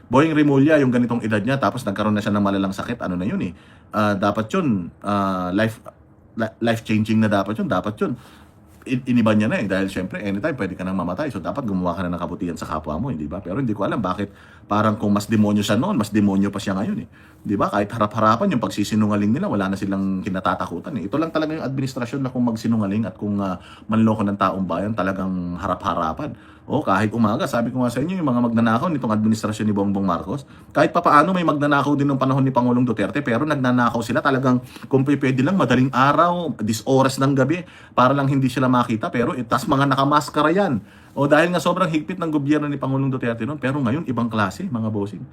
Boying Remulla, yung ganitong edad niya, tapos nagkaroon na siya ng malalang sakit, na yun dapat yun, life-changing na dapat yun. Iniba niya na dahil syempre anytime pwede ka nang mamatay, so dapat gumawa ka na ng kabutihan sa kapwa mo, hindi ba? Pero hindi ko alam bakit parang kung mas demonyo siya noon, mas demonyo pa siya ngayon di ba? Kahit harap-harapan yung pagsisinungaling nila, wala na silang kinatatakutan Ito lang talaga yung administrasyon na kung magsinungaling at kung manloko ng taong bayan, talagang harap-harapan. Kahit umaga, sabi ko nga sa inyo, yung mga magnanakaw nitong administrasyon ni Bongbong Marcos, kahit papaano may magnanakaw din ng panahon ni Pangulong Duterte, pero nagnanakaw sila talagang kung pwede lang madaling araw, oras ng gabi, para lang hindi sila makita, pero tas mga nakamaskara yan. Dahil nga sobrang higpit ng gobyerno ni Pangulong Duterte noon, pero ngayon ibang klase, mga bossing.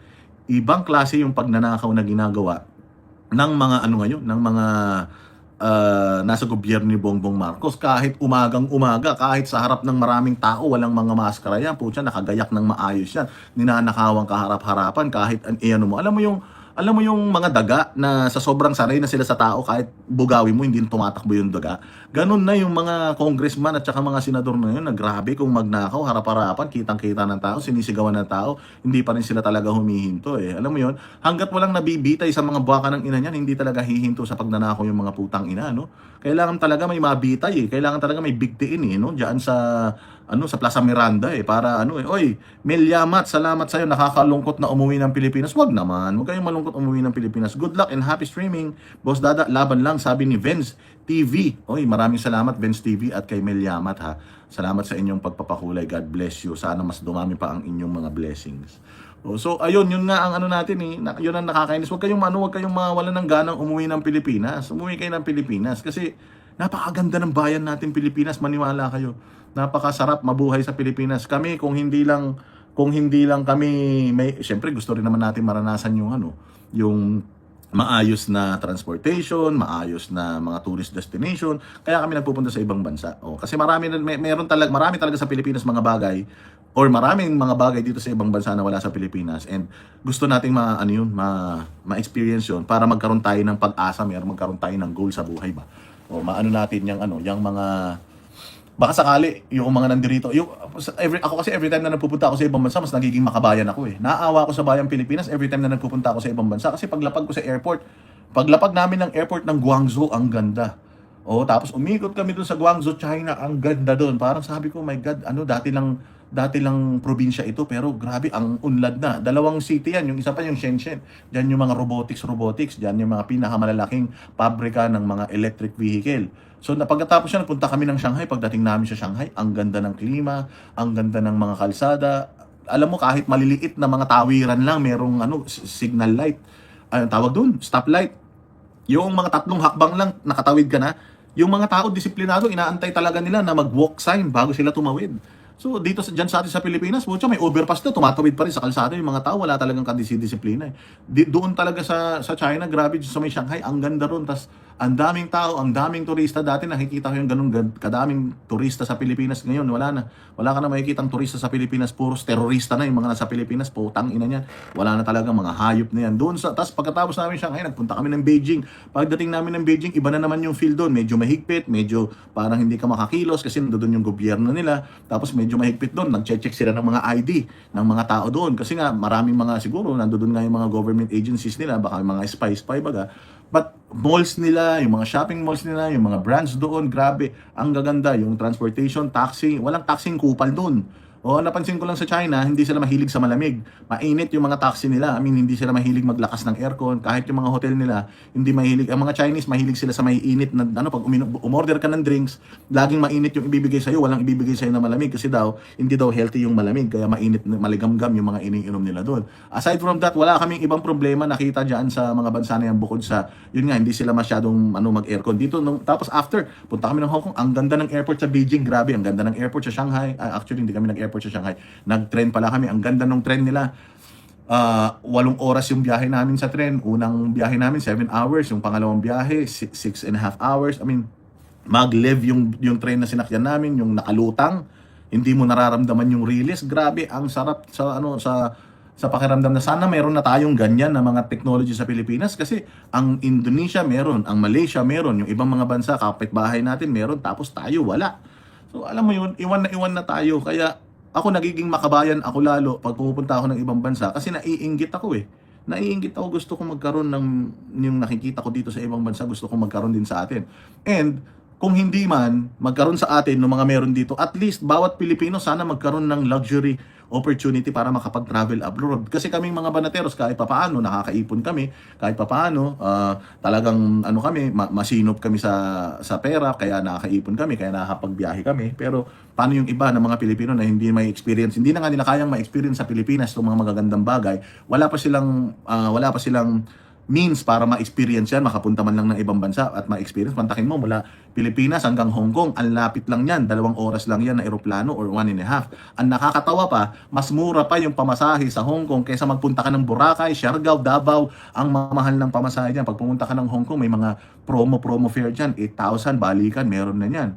Ibang klase yung pagnanakaw na ginagawa ng mga ng mga nasa gobyerno ni Bongbong Marcos. Kahit umagang-umaga, kahit sa harap ng maraming tao, walang mga maskara yan, putya, nakagayak ng maayos yan, ninanakawang kaharap-harapan, kahit alam mo yung mga daga na sa sobrang sanay na sila sa tao, kahit bugawi mo, hindi tumatakbo yung daga. Ganun na yung mga congressman at saka mga senador na yun, na grabe kung magnakaw, harap-harapan, kitang-kita ng tao, sinisigawan ng tao, hindi pa rin sila talaga humihinto Alam mo yun, hanggat walang nabibitay sa mga buwaka ng ina niyan, hindi talaga hihinto sa pagnanakaw yung mga putang ina, Kailangan talaga may mabitay kailangan talaga may bigtiin Diyan sa Plaza Miranda para oy, Mel Yamat, salamat sa'yo, nakakalungkot na umuwi ng Pilipinas. Wag kayong malungkot umuwi ng Pilipinas. Good luck and happy streaming. Boss Dada, laban lang, sabi ni Vince TV. Oy, maraming salamat Vince TV at kay Mel Yamat ha. Salamat sa inyong pagpapakulay. God bless you. Sana mas dumami pa ang inyong mga blessings. So ayun, yun nga ang natin yun ang nakakainis. Wag kayong mawalan ng ganang umuwi ng Pilipinas. Umuwi kayo ng Pilipinas kasi napakaganda ng bayan natin Pilipinas, maniwala kayo. Napakasarap mabuhay sa Pilipinas. Kami kung hindi lang kami syempre gusto rin naman natin maranasan yung maayos na transportation, maayos na mga tourist destination. Kaya kami nagpupunta sa ibang bansa. Kasi marami talaga sa Pilipinas mga bagay or maraming mga bagay dito sa ibang bansa na wala sa Pilipinas, and gusto nating ma-experience yun para magkaroon tayo ng pag-asa, magkaroon tayo ng goal sa buhay ba. O maano natin yung mga baka sakali yung mga nandirito, ako kasi every time na nagpupunta ako sa ibang bansa, mas nagiging makabayan ako eh. Naaawa ako sa bayang Pilipinas every time na nagpupunta ako sa ibang bansa kasi paglapag ko sa airport, paglapag namin ng airport ng Guangzhou, ang ganda. Oh, tapos umikot kami dun sa Guangzhou, China, ang ganda doon. Parang sabi ko, my God, dati lang probinsya ito, pero grabe, ang unlad na. Dalawang city yan, yung isa pa yung Shenzhen. Diyan yung mga robotics, diyan yung mga pinakamalalaking pabrika ng mga electric vehicle. So pagkatapos yan, napunta kami ng Shanghai. Pagdating namin sa Shanghai, ang ganda ng klima, ang ganda ng mga kalsada. Alam mo, kahit maliliit na mga tawiran lang, merong signal light. Ayun, tawag doon, stoplight. Yung mga 3 hakbang lang, nakatawid ka na. Yung mga tao, disiplinado, inaantay talaga nila na mag-walk sign bago sila tumawid. So dito dyan sa atin sa Pilipinas, may overpass na, tumatawid pa rin sa kalsada yung mga tao, wala talagang kadisiplina eh. Doon talaga sa China, grabe sa may Shanghai, ang ganda ron. Tas ang daming tao, ang daming turista. Dati nakikita ko yung ganun kadaming turista sa Pilipinas. Ngayon wala na. Wala ka na makikitang turista sa Pilipinas, puros terorista na yung mga nasa Pilipinas, putang ina niyan. Wala na talaga mga hayop na yan. Tas pagkatapos namin Shanghai, nagpunta kami ng Beijing. Pagdating namin ng Beijing, iba na naman yung feel doon. Medyo mahigpit, medyo parang hindi ka makakilos kasi nandoon yung gobyerno nila. Tapos medyo mahigpit doon, nag-check sila ng mga ID ng mga tao doon. Kasi nga maraming mga siguro nandoon nga yung mga government agencies nila, baka yung mga spy baga. But malls nila, yung mga shopping malls nila, yung mga brands doon, grabe, ang gaganda. Yung transportation, taxi, walang taxing kupal doon. O napansin ko lang sa China, hindi sila mahilig sa malamig. Mainit yung mga taxi nila. I mean, hindi sila mahilig maglakas ng aircon. Kahit yung mga hotel nila, hindi mahilig. Ang mga Chinese, mahilig sila sa maiinit na, pag umorder ka ng drinks, laging mainit yung ibibigay sa'yo, walang ibibigay sa'yo na malamig. Kasi hindi daw healthy yung malamig. Kaya mainit, maligamgam yung mga iniinom nila doon. Aside from that, wala kaming ibang problema nakita dyan sa mga bansa na yan bukod sa, yun nga, hindi sila masyadong mag-aircon dito. Tapos after, punta kami ng Hong Kong, ang ganda ng airport sa Beijing, grabe, ang ganda ng airport sa Shanghai. Actually, hindi kami nag-airport sa Shanghai. Nag-train pala kami. Ang ganda ng train nila. 8 oras yung biyahe namin sa train. Unang biyahe namin, 7 hours. Yung pangalawang biyahe, 6.5 hours. I mean, mag-live yung train na sinakyan namin, yung nakalutang. Hindi mo nararamdaman yung release. Grabe, ang sarap sa pakiramdam na sana meron na tayong ganyan na mga technology sa Pilipinas kasi ang Indonesia meron, ang Malaysia meron, yung ibang mga bansa, kapitbahay natin meron, tapos tayo wala. So alam mo yun, iwan na tayo. Kaya ako nagiging makabayan ako lalo pag pupunta ako ng ibang bansa kasi naiinggit ako eh. Naiinggit ako, gusto kong magkaroon ng yung nakikita ko dito sa ibang bansa, gusto kong magkaroon din sa atin. And kung hindi man magkaroon sa atin ng mga meron dito, at least bawat Pilipino sana magkaroon ng luxury opportunity para makapag-travel abroad. Kasi kaming mga banateros, kahit papaano, nakakaipon kami, kahit papaano, talagang kami, masinop kami sa pera, kaya nakakaipon kami, kaya nakakapagbiyahe kami. Pero paano yung iba ng mga Pilipino na hindi may experience, hindi na nga nila kayang ma-experience sa Pilipinas itong mga magagandang bagay, wala pa silang means para ma-experience yan, makapunta man lang ng ibang bansa at ma-experience. Pantakin mo, mula Pilipinas hanggang Hong Kong, ang lapit lang yan, 2 oras lang yan na eroplano or 1.5. Ang nakakatawa pa, mas mura pa yung pamasahe sa Hong Kong kaysa magpunta ka ng Boracay, Siargao, Davao. Ang mamahal ng pamasahe dyan. Pag pumunta ka ng Hong Kong, may mga promo fare dyan, 8,000, balikan, meron na yan.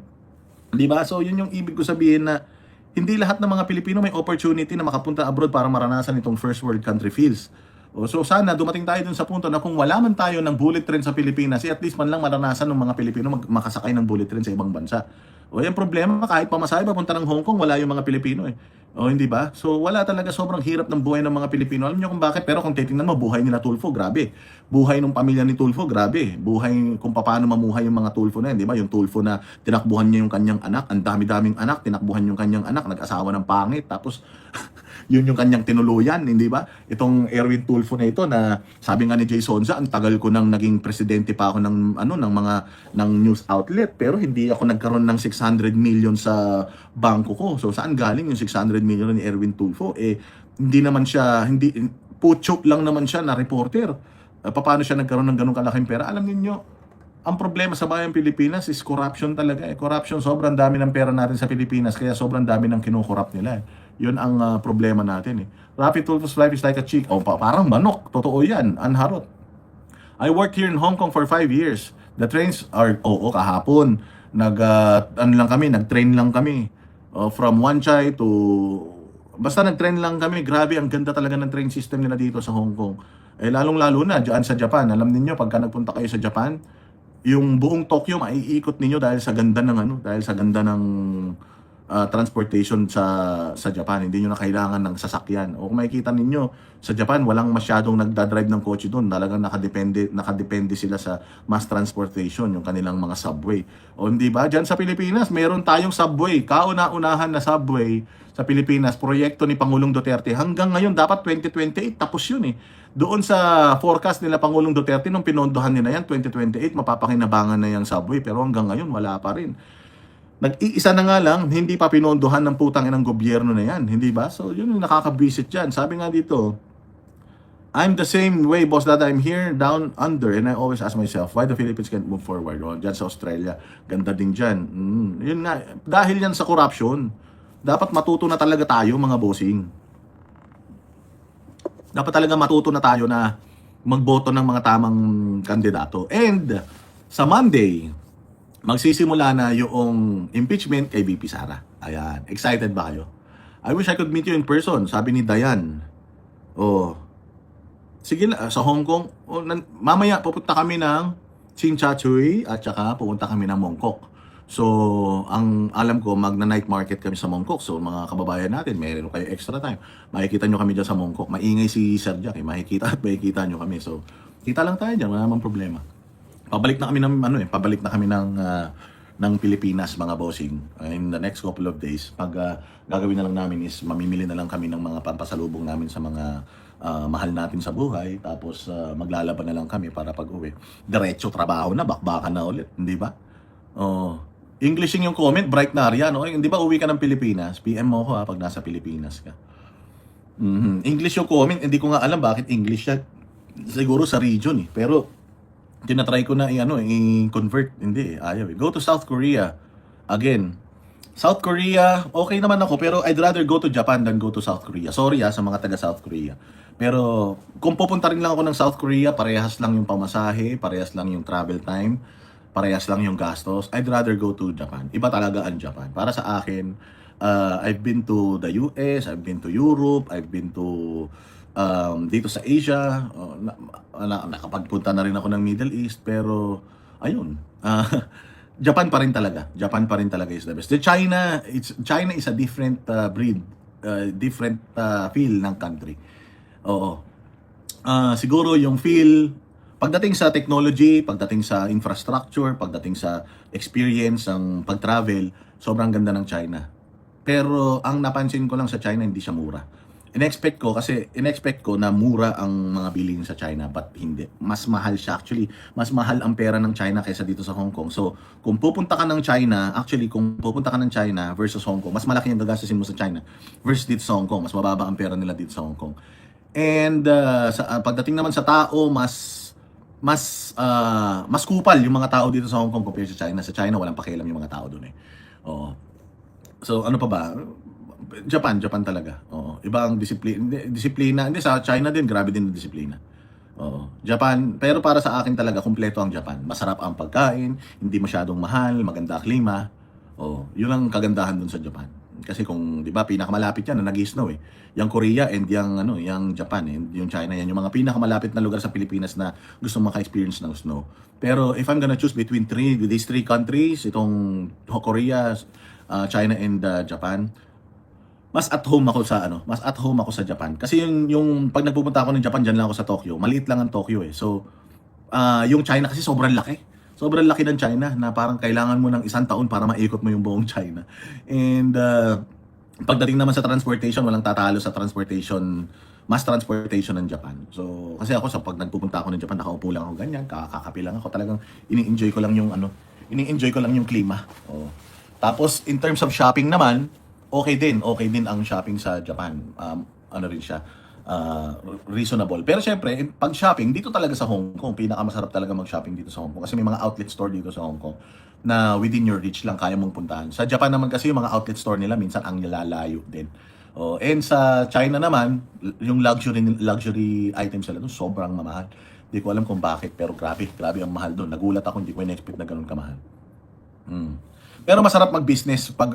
Diba? So yun yung ibig ko sabihin na hindi lahat ng mga Pilipino may opportunity na makapunta abroad para maranasan itong first world country feels. So sana dumating tayo dun sa punto na kung wala man tayo ng bullet train sa Pilipinas, at least man lang maranasan ng mga Pilipino makasakay ng bullet train sa ibang bansa. O yung problema, kahit pamasahe papunta ng Hong Kong, wala yung mga Pilipino eh. O hindi ba? So wala talaga, sobrang hirap ng buhay ng mga Pilipino. Alam niyo kung bakit? Pero kung titingnan mo, buhay nila Tulfo, grabe. Buhay ng pamilya ni Tulfo, grabe. Buhay kung paano mamuhay yung mga Tulfo na yan, di ba? Yung Tulfo na tinakbuhan niya yung kanyang anak, ang dami-daming anak, tinakbuhan yung kanyang anak, nag-asawa ng pangit, tapos yun yung kanyang tinuluyan, hindi ba? Itong Erwin Tulfo na ito na sabi nga ni Jay Sonza, ang tagal ko nang naging presidente pa ako ng news outlet, pero hindi ako nagkaroon ng 600 million sa bangko ko. So saan galing yung 600 million ni Erwin Tulfo? Hindi naman siya, puchok lang naman siya na reporter. Paano siya nagkaroon ng ganung kalaking pera? Alam niyo, ang problema sa bayang Pilipinas is corruption talaga. Corruption, sobrang dami ng pera natin sa Pilipinas, kaya sobrang dami ng kinukorrupt nila. Yun ang problema natin. Rapi Tulfo's life is like a chick. Parang manok. Totoo yan. Anharot. I worked here in Hong Kong for 5 years. The trains are, kahapon. Nag-train lang kami. From Wan Chai to basta nag-trend lang kami, grabe, ang ganda talaga ng train system nila dito sa Hong Kong. Eh, lalong-lalo na dyan sa Japan. Alam niyo pagka nagpunta kayo sa Japan, yung buong Tokyo maiikot ninyo dahil sa ganda ng dahil sa ganda ng transportation sa Japan. Hindi nyo na kailangan ng sasakyan. O kung makikita ninyo, sa Japan, walang masyadong nagdadrive ng kotse doon. Talagang nakadepende sila sa mass transportation, yung kanilang mga subway. O hindi ba? Diyan sa Pilipinas, meron tayong subway. Kauna-unahan na subway sa Pilipinas, proyekto ni Pangulong Duterte. Hanggang ngayon, dapat 2028, tapos yun eh. Doon sa forecast nila Pangulong Duterte, nung pinondohan nila yan, 2028, mapapakinabangan na yung subway. Pero hanggang ngayon, wala pa rin. Nag-iisa na nga lang, hindi pa pinondohan ng putang inang gobyerno na yan, hindi ba? So, yun yung nakakabisit dyan. Sabi nga dito, I'm the same way, boss, that I'm here down under, and I always ask myself, why the Philippines can't move forward? O, dyan sa Australia, ganda din dyan. Yun nga, dahil yan sa corruption, dapat matuto na talaga tayo, mga bossing. Dapat talaga matuto na tayo na magboto ng mga tamang kandidato. And, sa Monday, magsisimula na yung impeachment kay VP Sara. Ayan. Excited ba kayo? I wish I could meet you in person. Sabi ni Dayan. Oh. Sige na, sa Hong Kong. Oh, mamaya pupunta kami ng Tsinchatuy at saka pupunta kami ng Mongkok. So, ang alam ko, magna-night market kami sa Mongkok. So, mga kababayan natin, mayroon kayo extra time. Makikita nyo kami dyan sa Mongkok. Maingay si Sir Jack. Makikita at makikita nyo kami. So, kita lang tayo dyan. Wala namang problema. Pabalik na kami ng Pilipinas, mga bossing, in the next couple of days. Pag gagawin na lang namin is mamimili na lang kami ng mga pampasalubong namin sa mga mahal natin sa buhay, tapos maglalaban na lang kami para pag-uwi. Diretso trabaho na, bakbakan na ulit, hindi ba? Oh, Englishing yung comment, Bright Naria, no? Hindi ba uwi ka ng Pilipinas? PM mo ako pag nasa Pilipinas ka. English yung comment, hindi ko nga alam bakit English yan. Siguro sa region eh, pero tinatry ko na i-convert. Hindi, ayaw. Go to South Korea. Again, South Korea, okay naman ako, pero I'd rather go to Japan than go to South Korea. Sorry sa mga taga South Korea. Pero kung pupunta rin lang ako ng South Korea, parehas lang yung pamasahe, parehas lang yung travel time, parehas lang yung gastos. I'd rather go to Japan. Iba talaga ang Japan. Para sa akin, I've been to the US, I've been to Europe, I've been to dito sa Asia, nakapagpunta na rin ako ng Middle East, pero ayun, Japan pa rin talaga. Japan pa rin talaga is the best. China is a different breed, different feel ng country. Oo. Siguro yung feel pagdating sa technology, pagdating sa infrastructure, pagdating sa experience ng pag-travel, sobrang ganda ng China. Pero ang napansin ko lang sa China, hindi siya mura. In-expect ko na mura ang mga bilihin sa China, but hindi. Mas mahal siya. Actually, mas mahal ang pera ng China kaysa dito sa Hong Kong. So, kung pupunta ka ng China versus Hong Kong, mas malaki ang gagastusin mo sa China versus dito sa Hong Kong. Mas mababa ang pera nila dito sa Hong Kong. And pagdating naman sa tao, mas kupal yung mga tao dito sa Hong Kong compared sa China. Sa China, walang pakialam yung mga tao doon eh. Oo. So, ano pa ba? Japan talaga. Oo. Iba ang disiplina. Hindi, sa China din, grabe din ang disiplina. Oo. Japan, pero para sa akin talaga, kumpleto ang Japan. Masarap ang pagkain, hindi masyadong mahal, maganda ang klima. Oo. Yun ang kagandahan dun sa Japan. Kasi kung, di ba, pinakamalapit yan na nag-snow eh. Yung Korea and yung Japan and yung China, yan yung mga pinakamalapit na lugar sa Pilipinas na gusto maka-experience ng snow. Pero if I'm gonna choose between these three countries, itong Korea, China and Japan, mas at home ako sa Japan. Kasi yung pag nagpupunta ako ng Japan, diyan lang ako sa Tokyo. Maliit lang ang Tokyo eh. So, yung China kasi sobrang laki. Sobrang laki ng China na parang kailangan mo ng 1 taon para maikot mo yung buong China. And pagdating naman sa transportation, walang tatalo sa mass transportation ng Japan. So, kasi ako pag nagpupunta ako ng Japan, nakaupo lang ako ganyan, kakakapi lang ako. Talagang ini-enjoy ko lang yung klima. Oh. Tapos in terms of shopping naman, okay din ang shopping sa Japan. Reasonable. Pero syempre, pag shopping, dito talaga sa Hong Kong, pinakamasarap talaga mag-shopping dito sa Hong Kong. Kasi may mga outlet store dito sa Hong Kong na within your reach lang, kaya mong puntahan. Sa Japan naman kasi yung mga outlet store nila, minsan ang lalayo din. And sa China naman, yung luxury items nila doon, sobrang mamahal. Hindi ko alam kung bakit, pero grabe ang mahal doon. Nagulat ako, hindi ko in-expect na ganun kamahal. Pero masarap mag-business pag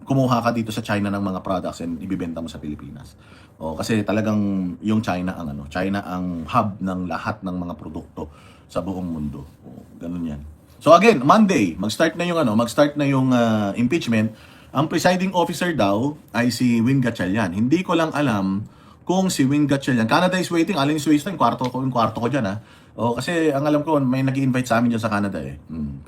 kumuha ka dito sa China ng mga products and ibibenta mo sa Pilipinas. Kasi talagang yung China ang hub ng lahat ng mga produkto sa buong mundo. Ganun yan. So again, Monday, mag-start na yung impeachment. Ang presiding officer daw ay si Win Gatchalian. Hindi ko lang alam kung si Win Gatchalian. Canada is waiting. Alin is waiting? Yung kwarto ko dyan, ha. Kasi ang alam ko, may nag-i-invite sa amin dyan sa Canada, eh.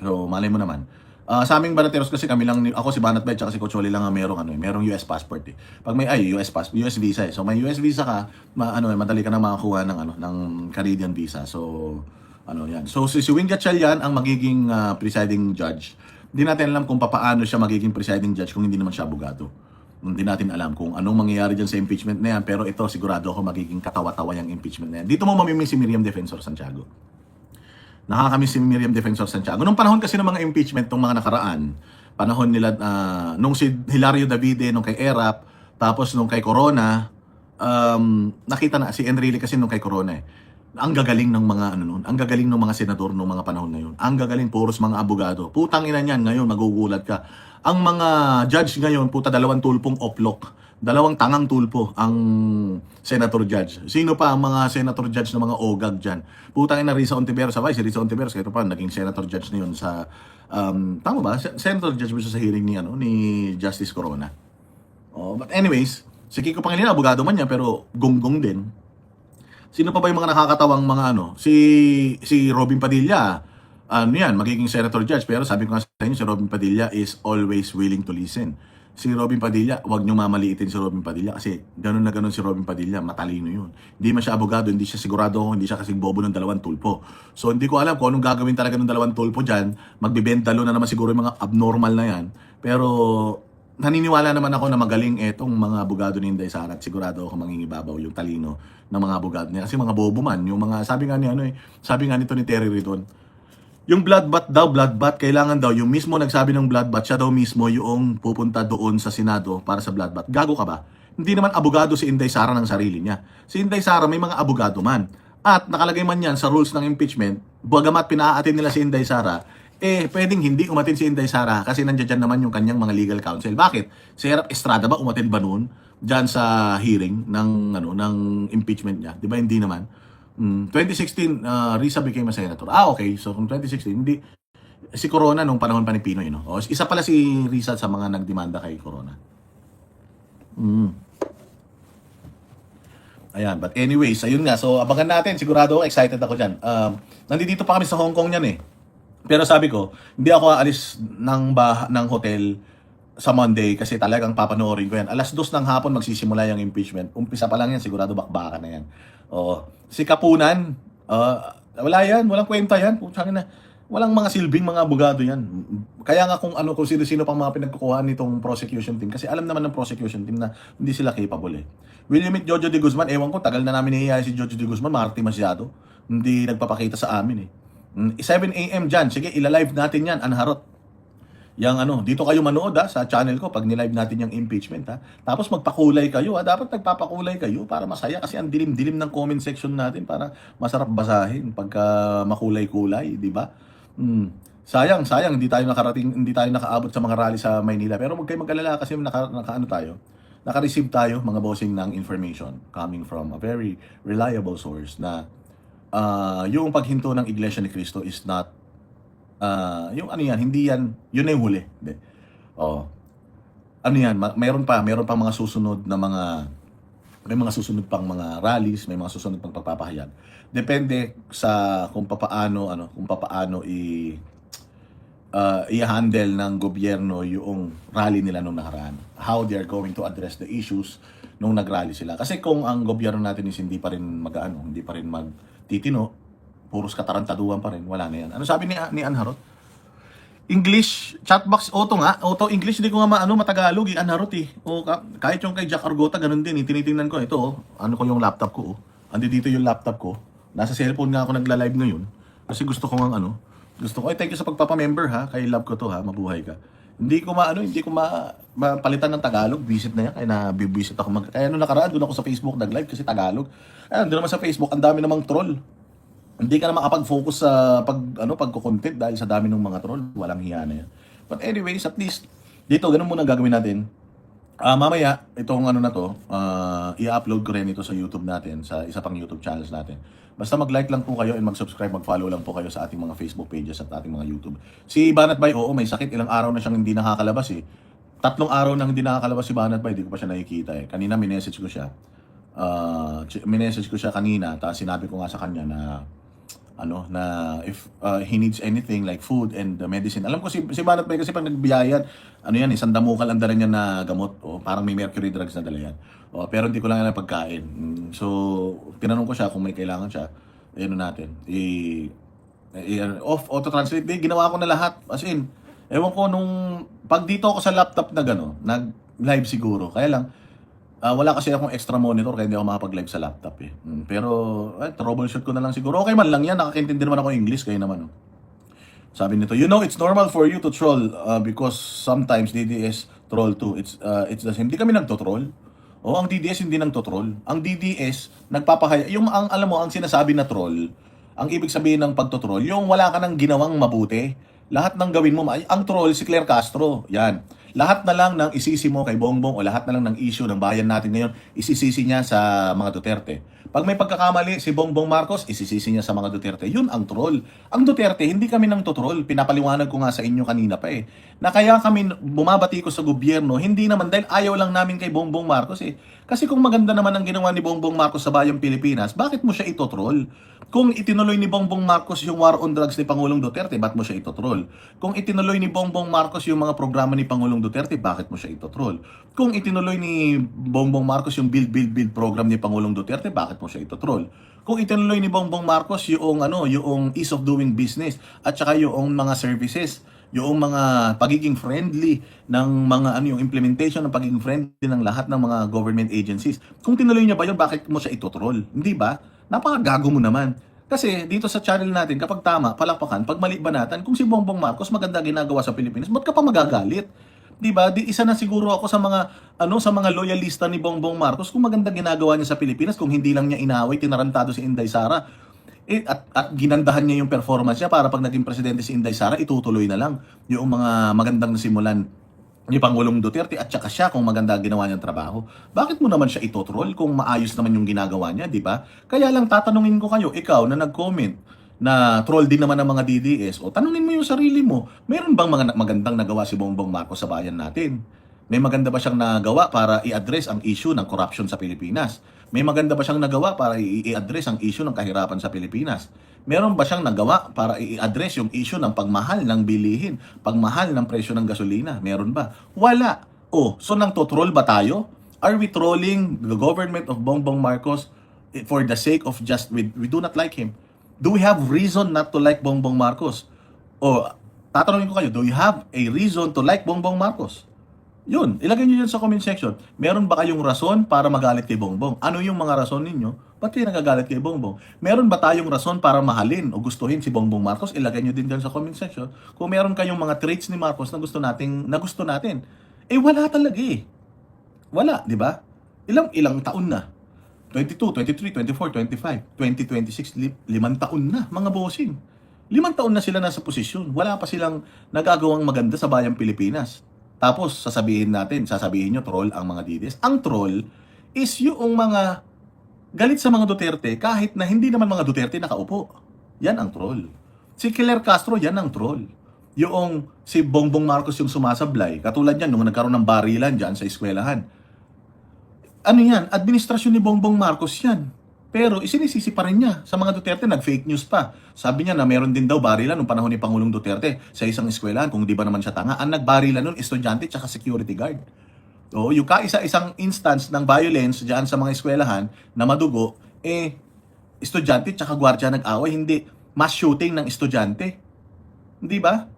So, malay mo naman. Sa aming Banateros kasi kami lang, ako si Banat Bay, tsaka si Coach Oli lang ang merong US passport, eh. Pag may, US visa, eh. So, may US visa ka, madali ka na makakuha ng Canadian visa. So, yan. So, si Win Gatchalian ang magiging presiding judge. Hindi natin alam kung paano siya magiging presiding judge kung hindi naman siya abogado. Hindi natin alam kung anong mangyayari dyan sa impeachment na yan, pero ito sigurado ako magiging katawa-tawa yung impeachment na yan. Dito mo mamimiss si Miriam Defensor Santiago. Nakakamiss si Miriam Defensor Santiago. Nung panahon kasi ng mga impeachment, nung mga nakaraan, panahon nila, nung si Hilario Davide, nung kay Erap, tapos nung kay Corona, nakita na si Enrile kasi nung kay Corona, eh. Ang gagaling ng mga ang gagaling ng mga senador nung mga panahon na yun. Ang gagaling, puros mga abogado. Putang ina niyan, ngayon magugulat ka. Ang mga judge ngayon, 2 tulpong oplok. 2 tangang tulpo ang senator judge. Sino pa ang mga senator judge ng mga ogag dyan? Putang ina, Risa Ontiveros, si Risa Ontiveros, ito pa, naging senator judge na yun sa, tama ba? Senator judge mo sa hearing ni Justice Corona. But anyways, si Kiko Pangilinan, abogado man niya, pero gonggong din. Sino pa ba yung mga nakakatawang mga si Robin Padilla, magiging senator judge. Pero sabi ko nga sa inyo, si Robin Padilla is always willing to listen. Si Robin Padilla, huwag nyo mamaliitin si Robin Padilla kasi ganun na ganun si Robin Padilla, matalino yun. Hindi man siya abogado, hindi siya sigurado, hindi siya kasing bobo ng 2 tulpo. So hindi ko alam kung anong gagawin talaga ng 2 tulpo dyan. Magbibentalo na naman siguro yung mga abnormal na yan. Pero naniniwala naman ako na magaling etong mga abogado ni Inday Sara at sigurado ako mangingibabaw yung talino ng mga abogado niya. Kasi mga bobo man, yung mga, sabi nga nito ni Terry Riton, yung bloodbath, kailangan daw, yung mismo nagsabi ng bloodbath, siya daw mismo yung pupunta doon sa Senado para sa bloodbath. Gago ka ba? Hindi naman abogado si Inday Sara ng sarili niya. Si Inday Sara may mga abogado man. At nakalagay man yan sa rules ng impeachment, bagamat pinaatin nila si Inday Sara, pwedeng hindi umatin si Inday Sara kasi nandiyan naman yung kanyang mga legal counsel. Bakit? Si Erap Estrada ba umatin ba noon diyan sa hearing ng impeachment niya? 'Di ba hindi naman? 2016 Risa became a senator. Okay. So kung 2016 hindi si Corona nung panahon pa ni Pinoy, no. Isa pala si Risa sa mga nagdemanda kay Corona. Ayan, but anyways, ayun nga. So abangan natin, sigurado excited ako diyan. Nandito pa kami sa Hong Kong niyan, eh. Pero sabi ko, hindi ako aalis ng hotel sa Monday kasi talagang papanoorin ko yan. 2:00 ng hapon magsisimula yung impeachment. Umpisa pa lang yan, sigurado bakbakan na yan. Si Kapunan, wala yan, walang kwenta yan. Walang mga silbing mga abogado yan. Kaya nga kung sino-sino pang mga pinagkukuhaan nitong prosecution team kasi alam naman ng prosecution team na hindi sila capable, eh. William Jojo de Guzman, ewan ko, tagal na namin hihiyahin si Jojo de Guzman, maarte masyado. Hindi nagpapakita sa amin, eh. 7 AM dyan. Sige, ilalive natin yan, Anharot. Dito kayo manood, sa channel ko pag nilive natin yung impeachment, ha. Tapos magpakulay kayo, ha. Dapat nagpapakulay kayo para masaya kasi ang dilim-dilim ng comment section natin para masarap basahin pagka makulay-kulay, di ba? Sayang, hindi tayo nakaabot sa mga rally sa Maynila. Pero huwag kayo mag-alala kasi naka-receive tayo mga bossing ng information coming from a very reliable source na yung paghinto ng Iglesia ni Cristo is not hindi yan, yun na yung huli. Hindi. Mayroon pa mga susunod na may mga susunod pang mga rallies, may mga susunod pang pagpapahayag. Depende sa kung papaano i-handle ng gobyerno yung rally nila nung nakaraan. How they are going to address the issues nung nag-rally sila. Kasi kung ang gobyerno natin is hindi pa rin magtitino, puros katarantaduhan pa rin, wala na yan. Ano sabi ni Anharot? English, chatbox, auto English, hindi ko nga matagalog, Anharot, eh. Kahit yung kay Jack Argota, ganun din, tinitingnan ko, ito, ko yung laptop ko, andi dito yung laptop ko, nasa cellphone nga ako nagla-live ngayon, kasi gusto ko thank you sa pagpapamember, ha, kay love ko to, ha, mabuhay ka. Hindi ko mapalitan ng Tagalog, visit na yan, kaya nabibisit ako kaya nung nakaraan, doon ako sa Facebook nag-live kasi Tagalog. Doon naman sa Facebook, ang dami namang troll. Hindi ka na makapag-focus sa pagko-content dahil sa dami ng mga troll. Walang hiya na yan. But anyways, at least, Dito, ganun muna ang gagawin natin. Mamaya, itong ano na to, i-upload ko rin ito sa YouTube natin, sa isa pang YouTube channels natin. Basta mag-like lang po kayo and mag-subscribe, mag-follow lang po kayo sa ating mga Facebook pages at ating mga YouTube. Si Banat Bay, oo, may sakit. Ilang araw na siyang hindi nakakalabas eh. 3 araw nang hindi nakakalabas si Banat Bay, hindi ko pa siya nakikita eh. Kanina minessage ko siya. Minessage ko siya kanina, tapos sinabi ko nga sa kanya na if he needs anything like food and medicine. Alam ko si Banat Bay kasi pag nagbiyayat, isang damukal ang dala niya na gamot, parang may mercury drugs na dala yan. Pero hindi ko lang yan pagkain. So, tinanong ko siya kung may kailangan siya. Natin. Auto-translate. Ginawa ko na lahat. As in, ewan ko pag dito ako sa laptop na nag-live siguro. Kaya lang, wala kasi akong extra monitor kaya hindi ako makapag-live sa laptop eh. Pero troubleshoot ko na lang siguro. Okay man lang yan, nakakaintindi naman ako English kayo naman. Sabi nito, it's normal for you to troll because sometimes DDS troll too. It's the same. Hindi kami nagto-troll. Ang DDS hindi nang to-troll. Ang DDS nagpapahaya. Alam mo, ang sinasabi na troll, ang ibig sabihin ng pagto-troll, yung wala ka nang ginawang mabuti. Lahat ng gawin mo, ang troll si Claire Castro. Yan. Lahat na lang ng isisi mo kay Bongbong o lahat na lang ng issue ng bayan natin ngayon, isisisi niya sa mga Duterte. Pag may pagkakamali si Bongbong Marcos, isisisi niya sa mga Duterte. Yun ang troll. Ang Duterte, hindi kami nang to-troll. Pinapaliwanag ko nga sa inyo kanina pa eh. Na kaya kami bumabati ko sa gobyerno, hindi naman dahil ayaw lang namin kay Bongbong Marcos eh. Kasi kung maganda naman ang ginawa ni Bongbong Marcos sa bayang Pilipinas, bakit mo siya ito-troll? Kung itinuloy ni Bongbong Marcos yung war on drugs ni Pangulong Duterte, bakit mo siya ito-troll? Kung itinuloy ni Bongbong Marcos yung mga programa ni Pangulong Duterte, bakit mo siya ito-troll? Kung itinuloy ni Bongbong Marcos yung Build program ni Pangulong Duterte, bakit mo siya ito-troll? Kung itinuloy ni Bongbong Marcos yung ease of doing business at saka yung mga services, yung mga pagiging friendly ng mga yung implementation ng pagiging friendly ng lahat ng mga government agencies. Kung tinuloy niya ba yun, bakit mo siya ito-troll? Hindi ba? Napakagago mo naman. Kasi dito sa channel natin, kapag tama, palakpakan, pag mali banatan, kung si Bongbong Marcos maganda ginagawa sa Pilipinas, ba't ka pa magagalit? 'Di ba? Isa na siguro ako sa mga loyalista ni Bongbong Marcos kung maganda ginagawa niya sa Pilipinas, kung hindi lang niya inaway, tinarantado si Inday Sara. At ginandahan niya yung performance niya para pag naging presidente si Inday Sara, itutuloy na lang yung mga magandang nasimulan ni Pangulong Duterte at saka siya kung maganda ginawa niyang trabaho. Bakit mo naman siya ito-troll kung maayos naman yung ginagawa niya, di ba? Kaya lang tatanungin ko kayo, ikaw na nag-comment na troll din naman ng mga DDS, tanungin mo yung sarili mo, meron bang mga magandang nagawa si Bongbong Marcos sa bayan natin? May maganda ba siyang nagawa para i-address ang issue ng corruption sa Pilipinas? May maganda ba siyang nagawa para i-address ang issue ng kahirapan sa Pilipinas? Meron ba siyang nagawa para i-address yung issue ng pagmahal ng bilihin, pagmahal ng presyo ng gasolina? Meron ba? Wala. So nang to-troll ba tayo? Are we trolling the government of Bongbong Marcos for the sake of just we do not like him? Do we have reason not to like Bongbong Marcos? Tatanungin ko kayo, do you have a reason to like Bongbong Marcos? Yun, ilagay nyo yun sa comment section. Meron ba kayong rason para magalit kay Bongbong? Ano yung mga rason ninyo? Ba't kayo nagagalit kay Bongbong? Meron ba tayong rason para mahalin o gustuhin si Bongbong Marcos? Ilagay nyo din dyan sa comment section. Kung meron kayong mga traits ni Marcos na gusto natin. Wala talaga eh. Wala, di ba? Ilang taon na? 22, 23, 24, 25, 2026, 5 taon na, mga bossing. 5 taon na sila nasa posisyon. Wala pa silang nagagawang maganda sa bayang Pilipinas. Tapos sasabihin nyo troll ang mga DDS. Ang troll is yung mga galit sa mga Duterte kahit na hindi naman mga Duterte nakaupo. Yan ang troll. Si Claire Castro, yan ang troll. Yung si Bongbong Marcos yung sumasablay, katulad yan nung nagkaroon ng barilan dyan sa eskwelahan. Yan? Administrasyon ni Bongbong Marcos yan. Pero isinisisi pa rin niya sa mga Duterte, nag-fake news pa. Sabi niya na meron din daw barilan nung panahon ni Pangulong Duterte sa isang eskwelahan, kung di ba naman siya tanga. Ang nagbarilan nun, estudyante tsaka security guard. Yung kaisa-isang instance ng violence diyan sa mga eskwelahan na madugo, estudyante tsaka gwardiya nag-away, hindi mass shooting ng estudyante. Hindi ba?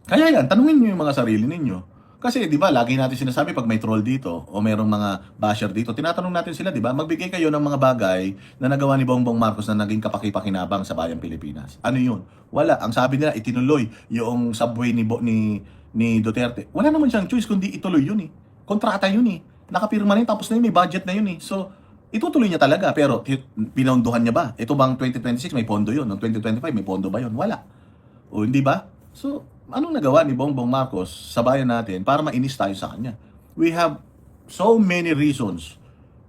Kaya yan, tanungin niyo yung mga sarili ninyo. Kasi 'di ba, lagi natin sinasabi pag may troll dito o mayroong mga basher dito, tinatanong natin sila, 'di ba? Magbigay kayo ng mga bagay na nagawa ni Bongbong Marcos na naging kapaki-pakinabang sa bayang Pilipinas. Ano 'yun? Wala. Ang sabi nila itinuloy yung subway ni Duterte. Wala naman siyang choice kundi ituloy 'yun eh. Kontrata 'yun eh. Nakapirma na yun, tapos na yun, may budget na 'yun eh. So, itutuloy niya talaga, pero pinondohan niya ba? Ito bang 2026 may pondo 'yun? Noong 2025 may pondo ba 'yun? Wala. Hindi ba? So, anong nagawa ni Bongbong Marcos sa bayan natin para mainis tayo sa kanya? We have so many reasons.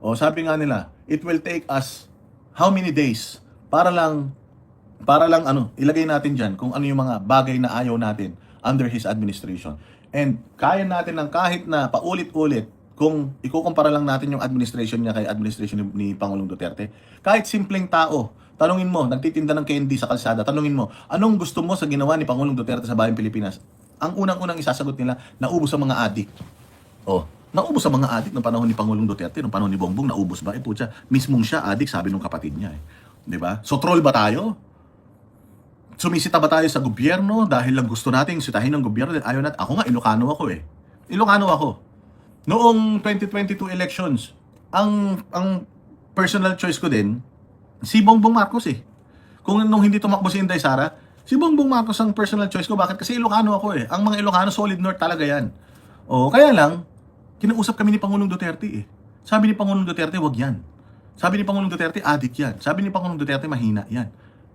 O sabi nga nila, it will take us how many days para lang ilagay natin diyan kung ano yung mga bagay na ayaw natin under his administration. And kaya natin ng kahit na paulit-ulit kung ikukumpara lang natin yung administration niya kay administration ni Pangulong Duterte. Kahit simpleng tao, tanungin mo, nagtitinda ng candy sa kalsada, tanungin mo, anong gusto mo sa ginawa ni Pangulong Duterte sa bayang Pilipinas? Ang unang-unang isasagot nila, naubos sa mga adik. Oh, naubos sa mga adik ng panahon ni Pangulong Duterte, ng panahon ni Bongbong, naubos ba? Putya, mismong siya adik, sabi ng kapatid niya. 'Di ba? So troll ba tayo? Sumisita ba tayo sa gobyerno dahil lang gusto nating sitahin ng gobyerno? Ayaw natin. Ako nga, Ilocano ako eh. Ilocano ako. Noong 2022 elections, ang personal choice ko din, si Bongbong Marcos eh. Kung nung hindi tumakbo si Inday Sara, si Bongbong Marcos ang personal choice ko. Bakit? Kasi Ilocano ako eh. Ang mga Ilocano, solid north talaga yan. O, kaya lang, kinausap kami ni Pangulong Duterte eh. Sabi ni Pangulong Duterte, wag yan. Sabi ni Pangulong Duterte, adik yan. Sabi ni Pangulong Duterte, mahina yan.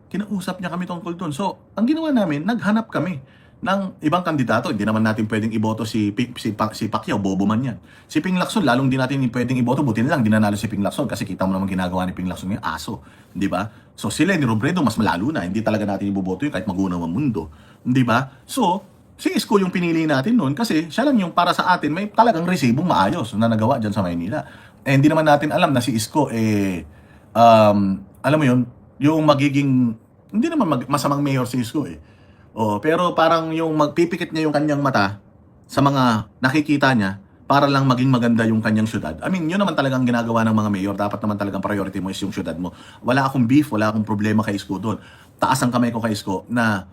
Kinausap niya kami tungkol doon. So, ang ginawa namin, naghanap kami ng ibang kandidato. Hindi naman natin pwedeng iboto si Pacquiao, bobo man yan. Si Ping Lacson, lalong di natin pwedeng iboto, buti na lang, di nanalo si Ping Lacson kasi kita mo naman ginagawa ni Ping Lacson ngayon, aso. Di ba? So, sila ni Robredo, mas malalo na. Hindi talaga natin iboboto yun kahit magunaw ang mundo. Di ba? So, si Isko yung pinili natin noon kasi siya lang yung para sa atin may talagang resibong maayos na nagawa dyan sa Maynila. Eh, hindi naman natin alam na si Isko, alam mo yun, yung magiging, hindi naman masamang mayor si Isko eh. Oh, pero parang yung magpipikit niya yung kanyang mata sa mga nakikita niya para lang maging maganda yung kanyang syudad. I mean, yun naman talagang ginagawa ng mga mayor. Dapat naman talagang priority mo is yung syudad mo. Wala akong beef, wala akong problema kay Isko doon. Taas ang kamay ko kay Isko na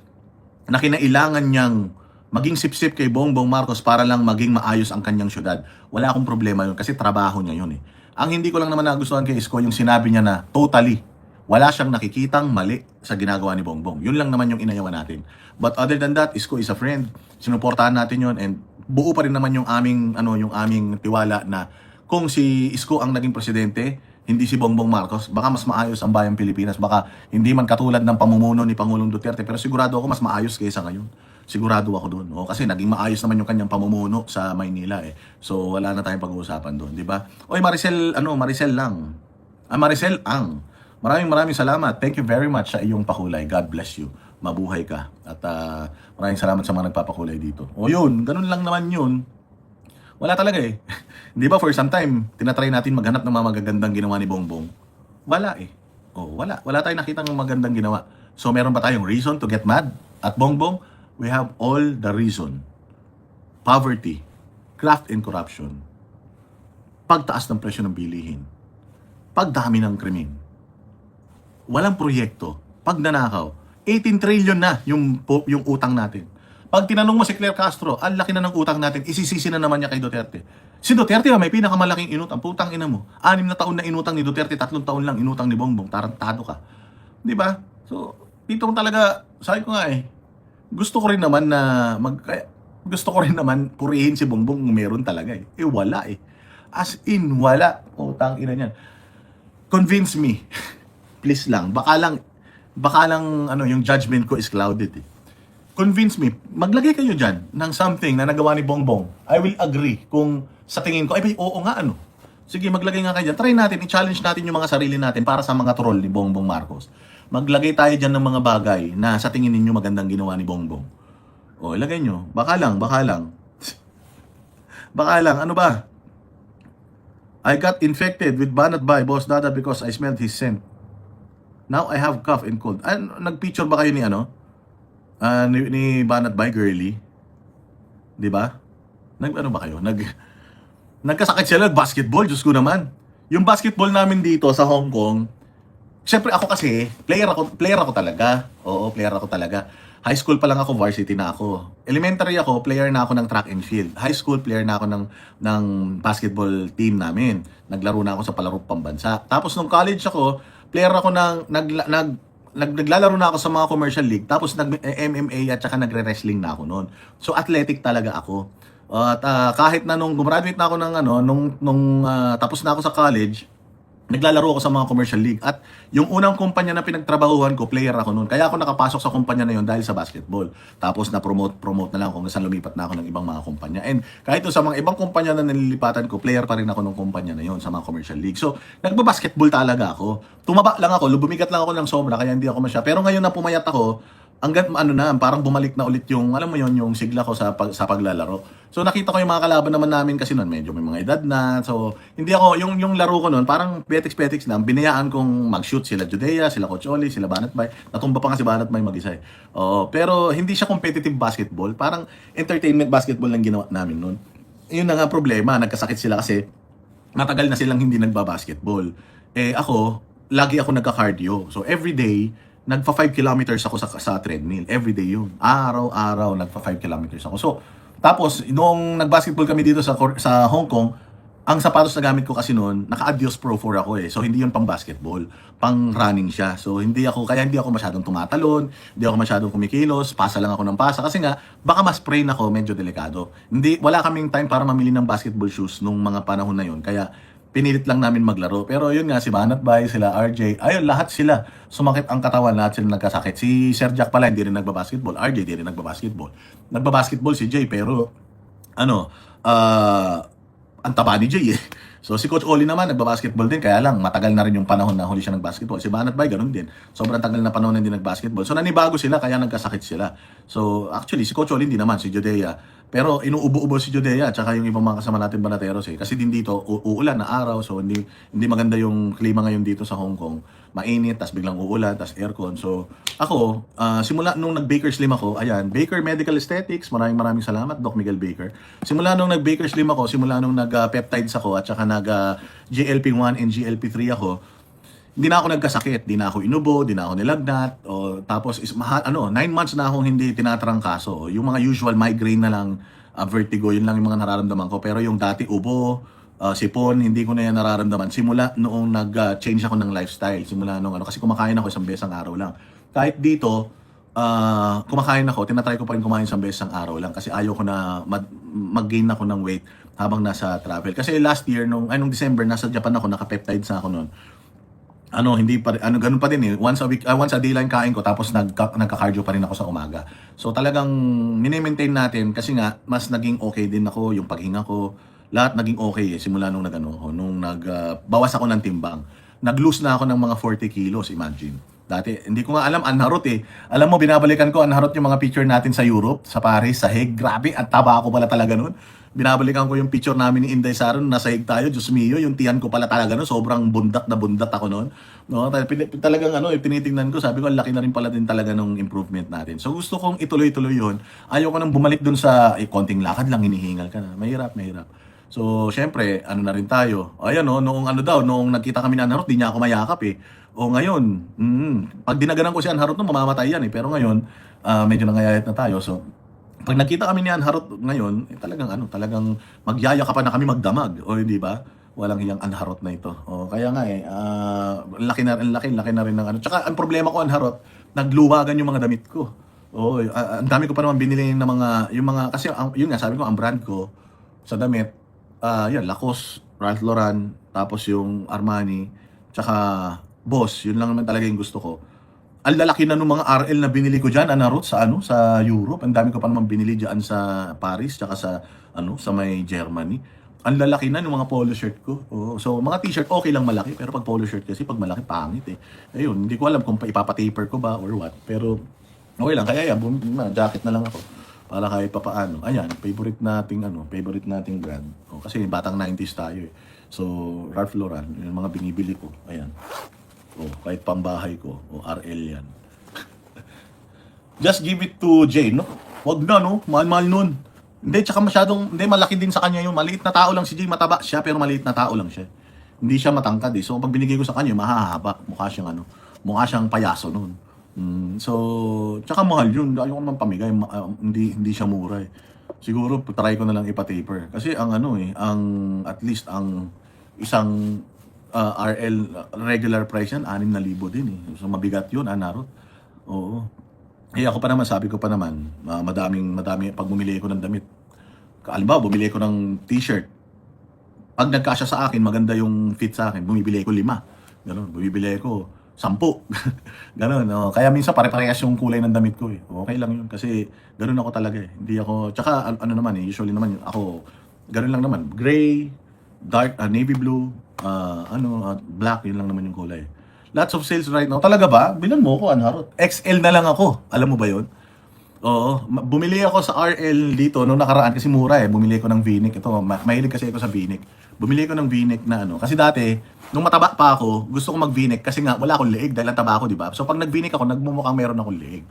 kinailangan niyang maging sip-sip kay Bongbong Marcos para lang maging maayos ang kanyang syudad. Wala akong problema yun kasi trabaho niya yun eh. Ang hindi ko lang naman nagustuhan kay Isko yung sinabi niya na totally wala siyang nakikitang mali sa ginagawa ni Bongbong. Yun lang naman yung inayawan natin. But other than that, Isko is a friend. Sinuportahan natin yun and buo pa rin naman yung aming tiwala na kung si Isko ang naging presidente, hindi si Bongbong Marcos, baka mas maayos ang bayang Pilipinas. Baka hindi man katulad ng pamumuno ni Pangulong Duterte, pero sigurado ako mas maayos kaysa ngayon. Sigurado ako doon. O, kasi naging maayos naman yung kanyang pamumuno sa Maynila eh. So wala na tayong pag-uusapan doon, di ba? Oy, Maricel lang. Maricel Ang. Maraming salamat. Thank you very much sa iyong pakulay. God bless you. Mabuhay ka. At maraming salamat sa mga nagpapakulay dito. O yun, ganun lang naman yun. Wala talaga eh. Di ba for some time, tinatry natin maghanap ng mga magagandang ginawa ni Bongbong. Wala eh. Wala. Wala tayong nakitang magandang ginawa. So meron ba tayong reason to get mad at Bongbong? We have all the reason. Poverty, graft and corruption, pagtaas ng presyo ng bilihin, pagdami ng krimen, walang proyekto, pagnanakaw, 18 trillion na yung utang natin. Pag tinanong mo si Claire Castro, ang laki na ng utang natin, isisisi na naman niya kay Duterte. Si Duterte may pinakamalaking inutang, putang ina mo. 6 na taon na inutang ni Duterte, 3 taon lang inutang ni Bongbong, tarantado ka. Di ba? So, dito talaga, sabi ko nga eh, gusto ko rin naman purihin si Bongbong kung meron talaga eh. Wala eh. As in, wala. Utang ina niyan. Convince me. Please lang. Baka lang yung judgment ko is clouded eh. Convince me. Maglagay kayo dyan ng something na nagawa ni Bongbong. I will agree kung sa tingin ko, oo nga Sige, maglagay nga kayo dyan. Try natin, i-challenge natin yung mga sarili natin para sa mga troll ni Bongbong Marcos. Maglagay tayo dyan ng mga bagay na sa tingin ninyo magandang ginawa ni Bongbong. Ilagay nyo. Baka lang. Ano ba? I got infected with Banat by Boss Dada because I smelled his scent. Now I have cough and cold. Nag-picture ba kayo ni ni Banat by Girly? 'Di ba? Ba kayo? Nagkasakit sila basketball, Diyos ko naman. Yung basketball namin dito sa Hong Kong, syempre ako kasi, player ako talaga. Oo, player ako talaga. High school pa lang ako, varsity na ako. Elementary ako, player na ako ng track and field. High school, player na ako ng basketball team namin. Naglaro na ako sa palarong pambansa. Tapos nung college ako, player ako naglalaro na ako sa mga commercial league. Tapos nag-MMA at saka nagre-wrestling na ako noon. So athletic talaga ako. At kahit na nung gumraduate na ako ng tapos na ako sa college, naglalaro ako sa mga commercial league. At yung unang kumpanya na pinagtrabahuhan ko, player ako noon. Kaya ako nakapasok sa kumpanya na yun dahil sa basketball. Tapos na-promote na lang ako hanggang sa lumipat na ako ng ibang mga kumpanya. And kahit sa mga ibang kumpanya na nililipatan ko, player pa rin ako ng kumpanya na yun sa mga commercial league. So, nagbabasketball talaga ako. Tumaba lang ako, bumigat lang ako ng sobra, kaya hindi ako Pero ngayon na pumayat ako, hanggang parang bumalik na ulit yung, alam mo yon, yung sigla ko sa paglalaro. So nakita ko yung mga kalaban naman namin kasi noon medyo may mga edad na. So hindi ako, yung laro ko noon, parang petiks-petiks lang. Binayaan kong mag-shoot sila Judea, sila Coach Oli, sila Banat Bay. Natumba pa nga si Banat Bay mag-isa eh. Oo, pero hindi siya competitive basketball. Parang entertainment basketball lang ginawa namin noon. Yun na nga problema, nagkasakit sila kasi matagal na silang hindi nagba-basketball. Eh ako, lagi ako nagka-cardio. So every day, nagpa 5 kilometers ako sa treadmill. Everyday yun. Araw-araw nagpa 5 kilometers ako. So, tapos, noong nag-basketball kami dito sa Hong Kong, ang sapatos na gamit ko kasi noon, naka-Adios Pro 4 ako eh. So, hindi yun pang basketball. Pang running siya. So, kaya hindi ako masyadong tumatalon, hindi ako masyadong kumikilos, pasa lang ako ng pasa. Kasi nga, baka ma-sprain ako, medyo delikado. Wala kaming time para mamili ng basketball shoes nung mga panahon na yun. Kaya, pinilit lang namin maglaro. Pero yun nga, si Banat Bay, sila RJ, ayun, lahat sila sumakit ang katawan, lahat sila nagkasakit. Si Sir Jack pala, hindi rin nagbabasketball. RJ, hindi rin nagbabasketball. Nagbabasketball si Jay, pero, ang taba ni Jay eh. So si Coach Oli naman, nagbabasketball din, kaya lang, matagal na rin yung panahon na huli siya nagbasketball. Si Banat Bay, ganun din. Sobrang tagal na panahon na hindi nagbasketball. So nanibago sila, kaya nagkasakit sila. So actually, si Coach Oli hindi naman, si Judea. Pero inuubo-ubo si Judea at saka yung ibang mga kasama natin banateros eh. Kasi din dito, uulan na araw, so hindi maganda yung klima ngayon dito sa Hong Kong. Mainit, tas biglang uulan, tas aircon. So ako, simula nung nag-Baker Slim ako, ayan, Baker Medical Aesthetics, maraming salamat, Doc Miguel Baker. Simula nung nag-Baker Slim ako, simula nung nag-peptides ako, at saka nag-GLP-1 and GLP-3 ako, hindi na ako nagkasakit, di na ako inubo, di na ako nilagnat, tapos 9 months na akong hindi tinatrangkaso. Yung mga usual migraine na lang, vertigo, yun lang yung mga nararamdaman ko. Pero yung dati ubo, sipon, hindi ko na yan nararamdaman. Simula noong nag-change ako ng lifestyle, simula noong kasi kumakain ako isang beses ang araw lang. Kahit dito, kumakain ako, tinatry ko pa rin kumain isang beses ang araw lang kasi ayaw ko na mag-gain ako ng weight habang nasa travel. Kasi last year, nung December, nasa Japan ako, naka-peptides na ako noon. Hindi pa ganun pa din eh. Once a day lang kain ko tapos nagka-cardio pa rin ako sa umaga. So talagang mini-maintain natin kasi nga mas naging okay din ako, yung paghinga ko, lahat naging okay eh simula nung bawas ako ng timbang. Nag-lose na ako ng mga 40 kilos, imagine. Dati, hindi ko nga alam, anharot eh. Alam mo, binabalikan ko, anharot yung mga picture natin sa Europe, sa Paris, sa Hague. Grabe, at taba ako pala talaga nun. Binabalikan ko yung picture namin ni Inday Saron, nasa Hague tayo, Diyos mio, yung tiyan ko pala talaga nun. Sobrang bundat na bundat ako nun. No? Talagang tinitingnan ko, sabi ko, ang laki na rin pala din talaga ng improvement natin. So gusto kong ituloy-tuloy yun. Ayaw ko nang bumalik dun sa, konting lakad lang, hinihingal ka na. Mahirap. So, syempre, na rin tayo. Ayan, noong nagkita kami na Anharot, di niya ako mayakap eh. O ngayon, pag dinaganan ko si Anharot mamamatay yan eh. Pero ngayon, medyo nangayayat na tayo. So, pag nakita kami ni Anharot ngayon, talagang magyayakapan na kami magdamag. O, di ba? Walang hiyang Anharot na ito. O, kaya nga eh, laki na rin ng Tsaka, ang problema ko, Anharot, nagluwagan yung mga damit ko. O, ang dami ko pa naman binili ng kasi, yun nga, sabi ko, ang brand ko sa damit, yan, Lacoste, Ralph Lauren, tapos yung Armani, tsaka Boss, yun lang naman talaga yung gusto ko. Ang lalaki na nung mga RL na binili ko diyan, Anharot sa Europe. Ang dami ko pa naman binili diyan sa Paris, tsaka sa may Germany. Ang lalaki na nung mga polo shirt ko. So mga t-shirt okay lang malaki, pero pag polo shirt kasi pag malaki pangit eh. Ayun, hindi ko alam kung ipapa-taper ko ba or what, pero okay lang, kaya yan, jacket na lang ako. Para kahit papaano. Ayan, favorite nating brand. Kasi batang 90s tayo eh. So, Ralph Lauren, yung mga binibili ko. Ayan. Kahit pambahay ko. RL yan. Just give it to Jay, no? Wag na, no? Mahal-mahal nun. Hindi, tsaka malaki din sa kanya yun. Maliit na tao lang si Jay. Mataba siya, pero maliit na tao lang siya. Hindi siya matangkad eh. So, pag binigay ko sa kanya, mahahaba. Mukha siyang payaso nun. So, tsaka mahal yun. Ayaw ko naman pamigay. Hindi siya mura eh. Siguro, try ko na lang ipa-taper. Kasi at least ang isang RL regular price yan, 6,000 din eh. So, mabigat yun, Anharot. Oo. Ako pa naman, sabi ko pa naman, madami pag bumili ko ng damit. Halimbawa, bumili ko ng t-shirt. Pag nagkasya sa akin, maganda yung fit sa akin, bumibili ko 5. Ganun, bumibili ko 10. Ganun, oh. Kaya minsan pare-parehas yung kulay ng damit ko eh. Okay lang yun kasi ganun ako talaga eh. Hindi ako, tsaka ano naman eh, usually naman ako, ganun lang naman. Gray, dark, navy blue, black, yun lang naman yung kulay. Lots of sales right now. Talaga ba? Bilan mo ko, Anharot. XL na lang ako. Alam mo ba yun? Oo. Bumili ako sa RL dito nung nakaraan kasi mura eh. Bumili ko ng V-neck. Ito, mahilig kasi ako sa V-neck. Bumili ko ng V-neck na ano. Kasi dati, nung mataba pa ako, gusto ko mag-V-neck kasi nga wala akong leeg dahil ang taba ako, di ba? So pag nag-V-neck ako, nagmumukhang meron akong leeg.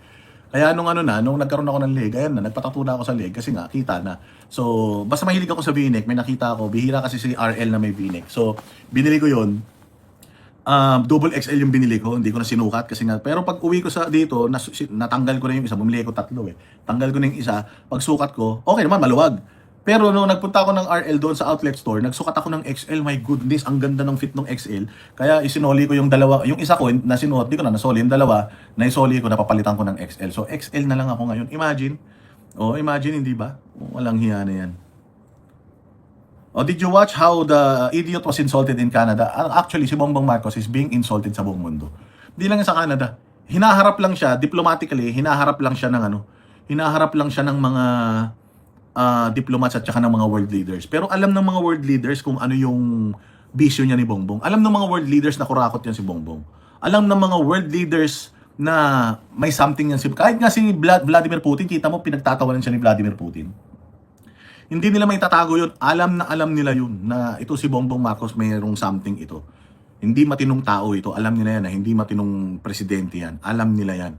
Kaya nung nung nagkaroon ako ng leg, ayan na, nagpatato na ako sa leg kasi nga, kita na. So, basta mahilig ako sa V-neck, may nakita ako, bihira kasi si RL na may V-neck. So, binili ko yun. Double XL yung binili ko, hindi ko na sinukat kasi nga, pero pag uwi ko sa dito, natanggal ko na yung isa, bumili ko 3 eh. Tanggal ko na yung isa, pag sukat ko, okay naman, maluwag. Pero nung nagpunta ako ng RL doon sa outlet store, nagsukat ako ng XL, my goodness, ang ganda ng fit ng XL. Kaya isinoli ko yung dalawa, yung isa ko na sinuot, di ko na nasoli, yung dalawa, na isoli ko, napapalitan ko ng XL. So XL na lang ako ngayon. Imagine, imagine, hindi ba? Walang hiya na yan. Did you watch how the idiot was insulted in Canada? Actually, si Bongbong Marcos is being insulted sa buong mundo. Hindi lang sa Canada. Hinaharap lang siya, diplomatically, hinaharap lang siya ng mga diplomats at saka ng mga world leaders. Pero alam ng mga world leaders kung ano yung bisyo niya ni Bongbong. Alam ng mga world leaders na kurakot yan si Bongbong. Alam ng mga world leaders na may something yan si... Kahit nga si Vladimir Putin, kita mo, pinagtatawanan siya ni Vladimir Putin. Hindi nila may tatago yun. Alam nila yun na ito si Bongbong Marcos mayroong something ito. Hindi matinong tao ito. Alam nila yan na hindi matinong presidente yan. Alam nila yan.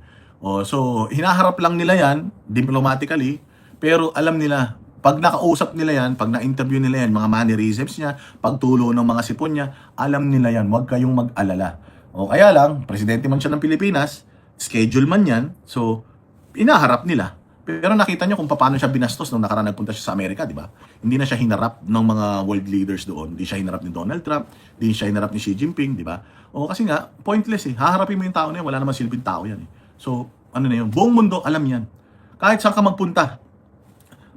So, hinaharap lang nila yan diplomatically, pero alam nila, pag nakausap nila yan, pag na-interview nila yan, mga mannerisms niya, pagtulo ng mga sipon niya, alam nila yan. Huwag kayong mag-alala. Kaya lang, presidente man siya ng Pilipinas, schedule man yan, so, inaharap nila. Pero nakita niyo kung paano siya binastos nung nakaraan nagpunta siya sa Amerika, di ba? Hindi na siya hinarap ng mga world leaders doon. Hindi siya hinarap ni Donald Trump, hindi siya hinarap ni Xi Jinping, di ba? Kasi nga, pointless eh. Haharapin mo yung tao na yan, wala naman silbing tao yan eh. So, ano na yun? Buong mundo, alam yan. Kahit saan ka magpunta,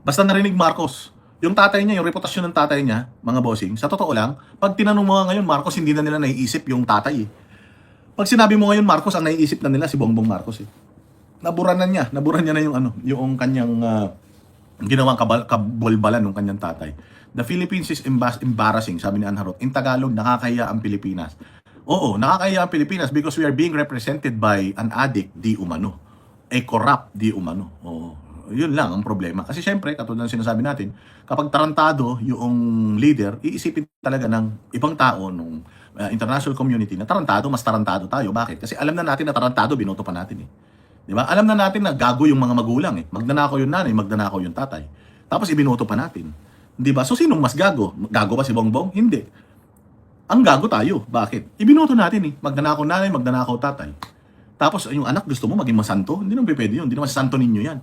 basta narinig Marcos, yung tatay niya, yung reputasyon ng tatay niya, mga bossing, sa totoo lang, pag tinanong mo nga ngayon, Marcos, hindi na nila naiisip yung tatay eh. Pag sinabi mo ngayon, Marcos, ang naiisip na nila si Bongbong Marcos eh. Naburan niya na yung kanyang ginawang kabolbalan ng kanyang tatay. The Philippines is embarrassing, sabi ni Anharot. In Tagalog, nakakahiya ang Pilipinas. Oo, nakakahiya ang Pilipinas because we are being represented by an addict di umano. A corrupt di umano. Yun lang ang problema. Kasi syempre, katulad ng sinasabi natin, kapag tarantado yung leader, iisipin talaga ng ibang tao nung international community na tarantado, mas tarantado tayo. Bakit? Kasi alam na natin na tarantado, binoto pa natin eh. Di ba? Alam na natin na gago yung mga magulang eh. Magnanakaw yung nanay, magnanakaw yung tatay. Tapos ibinoto pa natin. Di ba? So sinong mas gago? Gago ba si Bongbong? Hindi. Ang gago tayo. Bakit? Ibinoto natin eh. Magnanakaw nanay, magnanakaw tatay. Tapos yung anak gusto mo maging masanto? Hindi naman pwede yun. Hindi naman santo ninyo yan.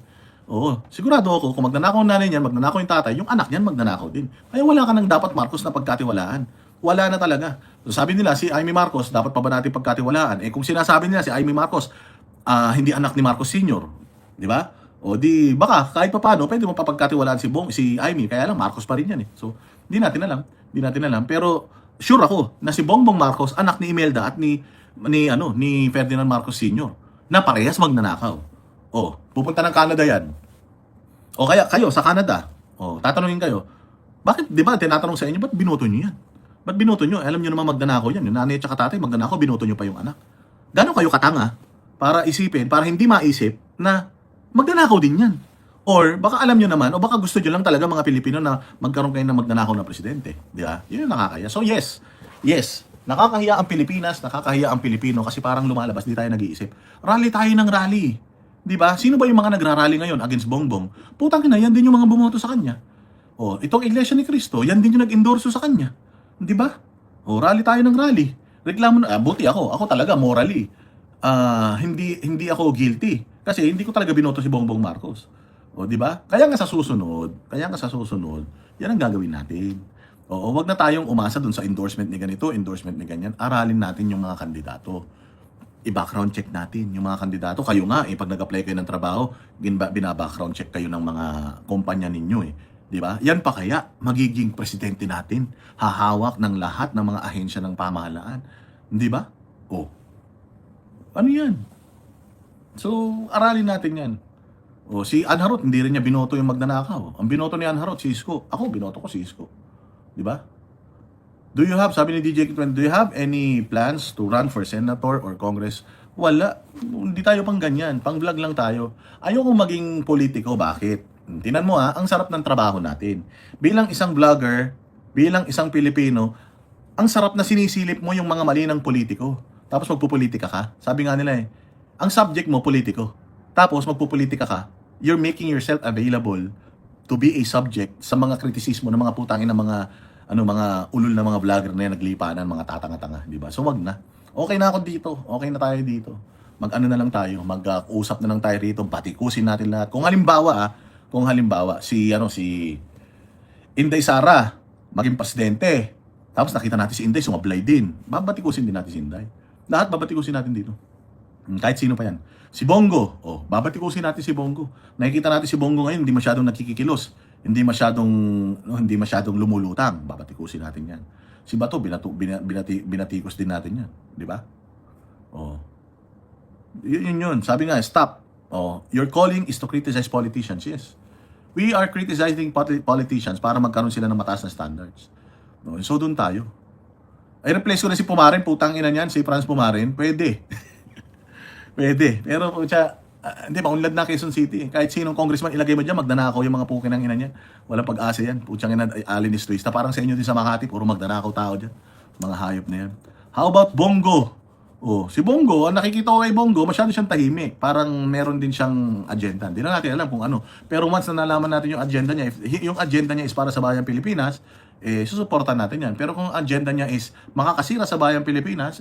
Sigurado ako kung magnanakaw nanay niyan, magnanakaw yung tatay, yung anak niyan magnanakaw din. Kaya wala ka nang dapat Marcos na pagkatiwalaan. Wala na talaga. So sabi nila si Amy Marcos, dapat pa ba natin pagkatiwalaan? Kung sinasabi nila si Amy Marcos, hindi anak ni Marcos Sr., di ba? Di baka kahit pa paano pwede mo papagkatiwalaan si Amy, kaya lang Marcos pa rin yan eh. So, hindi natin alam. Pero sure ako na si Bongbong Marcos anak ni Imelda at ni Ferdinand Marcos Sr. na parehas magnanakaw. Pupunta ng Canada yan. Kaya kayo sa Canada, tatanungin kayo, bakit, di ba, tinatanong sa inyo, ba't binoto nyo yan? Ba't binoto nyo? Alam nyo naman magnanakaw yan. Yung nanay at saka tatay magnanakaw, binoto nyo pa yung anak. Gano'n kayo katanga para isipin, para hindi maisip na magnanakaw din yan. Or baka alam nyo naman, o baka gusto nyo lang talaga mga Pilipino na magkaroon kayo ng magnanakaw na presidente. Di ba? Yun yung nakakaya. So yes, nakakahiya ang Pilipinas, nakakahiya ang Pilipino kasi parang lumalabas, di tayo nag-iisip. Rally tayo ng rally. Di ba? Sino ba yung mga nagrarally ngayon against Bongbong? Putang ina, yan din yung mga bumoto sa kanya. Itong Iglesia ni Cristo, yan din yung nag-endorso sa kanya. Di ba? Rally tayo ng rally. Reklamo na, buti ako talaga morally. Hindi ako guilty kasi hindi ko talaga binoto si Bongbong Marcos. Di ba? Kaya nga sa susunod, yan ang gagawin natin. Wag na tayong umasa dun sa endorsement ni ganito, endorsement ni ganyan. Aralin natin yung mga kandidato. I-background check natin yung mga kandidato. Kayo nga, pag nag-apply kayo ng trabaho, bina-background check kayo ng mga kumpanya ninyo Di ba? Yan pa kaya magiging presidente natin, hahawak ng lahat ng mga ahensya ng pamahalaan. Di ba? Oh, ano yan? So, aralin natin yan. O, si Anharot, hindi rin niya binoto yung magnanakaw. Ang binoto ni Anharot, si Isko. Ako, binoto ko si Isko. Di ba? Do you have, sabi ni DJ Kitwen, do you have any plans to run for senator or congress? Wala. Hindi tayo pang ganyan. Pang vlog lang tayo. Ayoko maging politiko. Bakit? Tinan mo ang sarap ng trabaho natin. Bilang isang vlogger, bilang isang Pilipino, ang sarap na sinisilip mo yung mga mali ng politiko. Tapos magpupolitika ka. Sabi nga nila ang subject mo, politiko. Tapos magpupolitika ka, you're making yourself available to be a subject sa mga kritisismo ng mga putangin ng mga mga ulol na mga vlogger na naglipanan, mga tatanga-tanga, di ba? So wag na. Okay na ako dito. Okay na tayo dito. Mag-ano na lang tayo, mag-usap na lang tayo rito, patikusin natin lahat. Kung halimbawa si Inday Sara maging presidente, tapos nakita natin si Inday sumablay din. Babatikusin din natin si Inday. Lahat babatikusin natin dito. Kahit sino pa yan. Si Bongo, babatikusin natin si Bongo. Nakikita natin si Bongo ngayon, hindi masyadong nakikikilos. Hindi masyadong lumulutang. Babatikusin natin yan. Si Bato, binatikos din natin yan. Di ba? Yun. Sabi nga, stop. Your calling is to criticize politicians. Yes. We are criticizing politicians para magkaroon sila ng mataas na standards. So, doon tayo. Ay, replace ko na si Pumarin, putang ina niyan, si Franz Pumarin. Pwede. Pwede. Pero, hindi, maunlad na Quezon City. Kahit sinong congressman ilagay mo dyan, magdanakaw yung mga pukin ng ina niyan. Walang pag-asa yan. Putsang ina, alinis twist. Parang sa inyo din sa Makati, puro magdanakaw tao dyan. Mga hayop na yan. How about Bongo? Si Bongo, ang nakikita ko kay Bongo, masyado siyang tahimik. Parang meron din siyang agenda. Hindi na natin alam kung ano. Pero once na nalaman natin yung agenda niya, if yung agenda niya is para sa bayang Pilipinas, susuportan natin yan. Pero kung agenda niya is makakasira sa bayang Pilipinas,